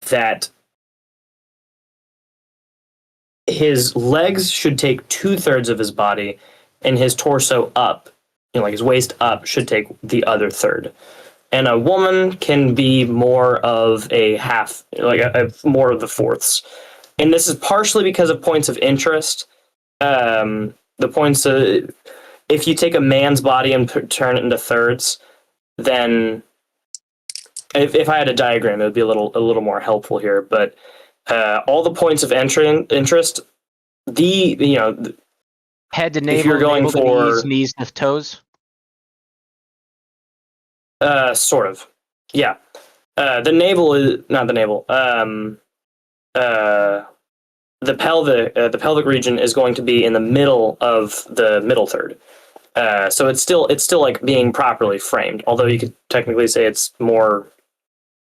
that his legs should take 2/3 of his body and his torso up, like his waist up, should take the other third. And a woman can be more of a half, more of the fourths. And this is partially because of points of interest. The points, if you take a man's body and turn it into thirds, then if I had a diagram, it would be a little more helpful here. But all the points of interest,
head to navel,
if you're going
navel
for
to knees to toes.
Sort of, yeah. The navel is not the navel. The pelvic region is going to be in the middle of the middle third. So it's still like being properly framed, although you could technically say it's more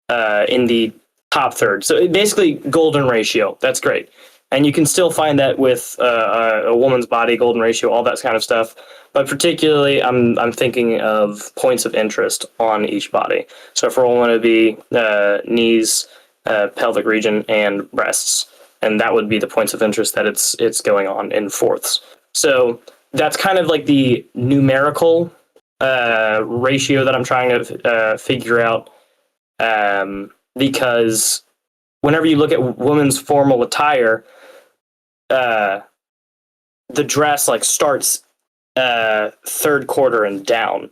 in the top third. So basically, golden ratio. That's great, and you can still find that with a woman's body, golden ratio, all that kind of stuff. But particularly, I'm thinking of points of interest on each body. So for a woman, it'd be knees, pelvic region, and breasts, and that would be the points of interest that it's going on in fourths. So that's kind of like the numerical ratio that I'm trying to figure out, because whenever you look at women's formal attire, the dress starts third quarter and down,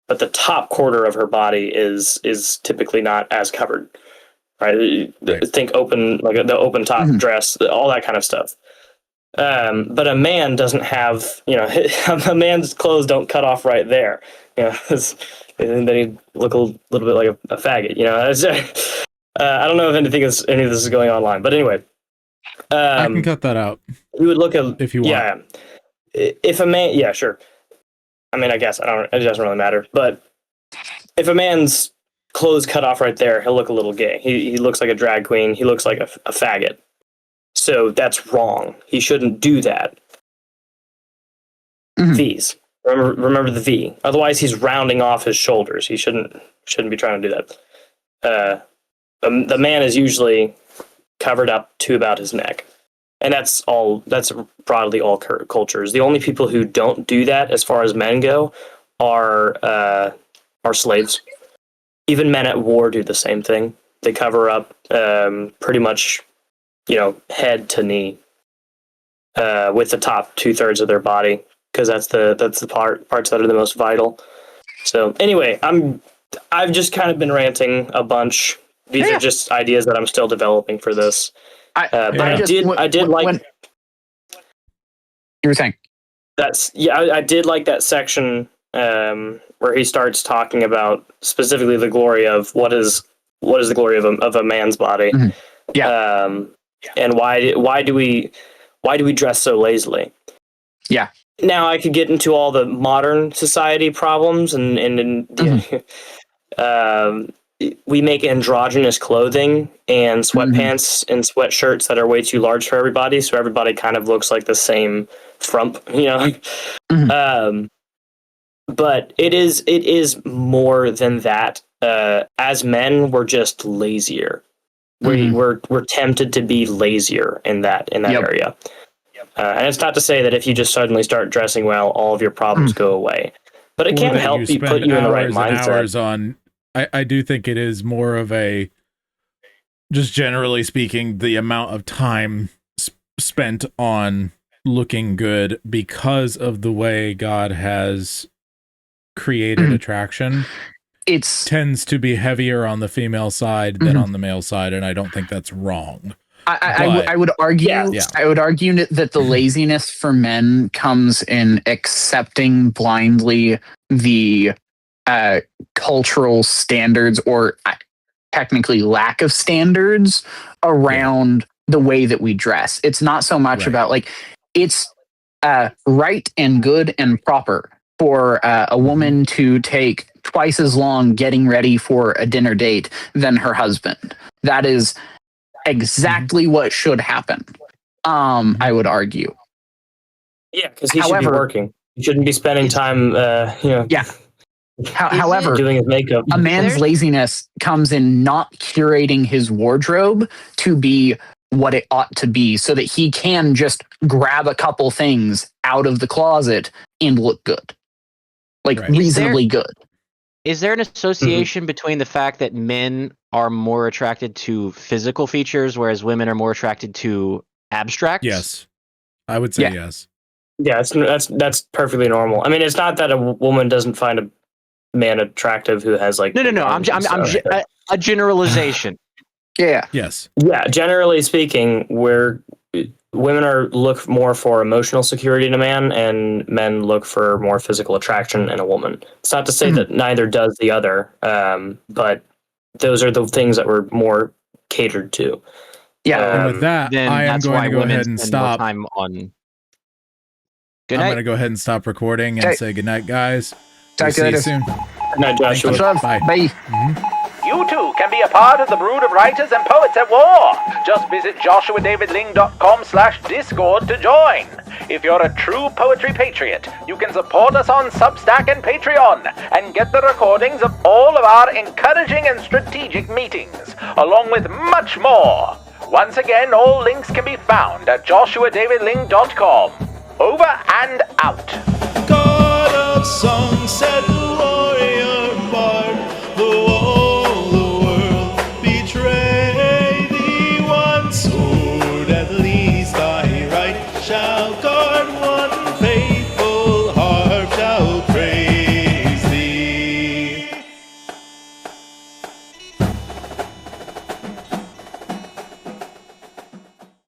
but the top quarter of her body is typically not as covered, right? Think open, like the open top dress, all that kind of stuff. But a man doesn't have, a man's clothes don't cut off right there, and then he'd look a little bit like a faggot, I don't know if any of this is going online, but anyway.
I can cut that out.
You would look at,
if you want.
Yeah. If a man, yeah, sure. I mean, I guess it doesn't really matter. But if a man's clothes cut off right there, he'll look a little gay. He looks like a drag queen. He looks like a faggot. So that's wrong. He shouldn't do that. V's. Remember the V. Otherwise, he's rounding off his shoulders. He shouldn't be trying to do that. The man is usually covered up to about his neck. And that's broadly all cultures. The only people who don't do that, as far as men go, are slaves. Even men at war do the same thing. They cover up pretty much, head to knee, with the top 2/3 of their body, because that's the parts that are the most vital. So anyway, I've just kind of been ranting a bunch. These are just ideas that I'm still developing for this. I did like.
You were saying
I did like that section where he starts talking about specifically the glory of what is the glory of a man's body. And why do we dress so lazily?
Yeah.
Now I could get into all the modern society problems and we make androgynous clothing and sweatpants and sweatshirts that are way too large for everybody, so everybody kind of looks like the same frump, But it is more than that. As men, we're just lazier. We're tempted to be lazier in that area. And it's not to say that if you just suddenly start dressing well, all of your problems go away. But it can help you put you in the right mindset.
I do think it is more of a, just generally speaking, the amount of time spent on looking good because of the way God has created attraction.
It
tends to be heavier on the female side than on the male side, and I don't think that's wrong.
I would argue. I would argue that the laziness for men comes in accepting blindly the cultural standards, or technically lack of standards, around the way that we dress. It's not so much about it's right and good and proper for a woman to take twice as long getting ready for a dinner date than her husband. That is exactly what should happen. I would argue.
Yeah, because he should be working. He shouldn't be spending time,
Yeah. However,
doing his makeup.
A man's laziness comes in not curating his wardrobe to be what it ought to be, so that he can just grab a couple things out of the closet and look good, reasonably good.
Is there an association between the fact that men are more attracted to physical features, whereas women are more attracted to abstracts?
Yes, I would say yes.
Yeah, that's perfectly normal. I mean, it's not that a woman doesn't find a man attractive who has like
no. I'm a generalization.
Yeah.
Yes.
Yeah. Generally speaking, where women look more for emotional security in a man, and men look for more physical attraction in a woman. It's not to say that neither does the other, but those are the things that we're more catered to.
Yeah.
And with that, I am going to go ahead and stop.
Time on.
I'm going to go ahead and stop recording and say goodnight, guys.
Talk
We'll
to you
see you
later.
soon.
Good night, Joshua.
Bye.
You too can be a part of the brood of writers and poets at war. Just visit joshuadavidling.com/discord to join. If you're a true poetry patriot, you can support us on Substack and Patreon and get the recordings of all of our encouraging and strategic meetings, along with much more. Once again, all links can be found at joshuadavidling.com. Over and out.
God of songs said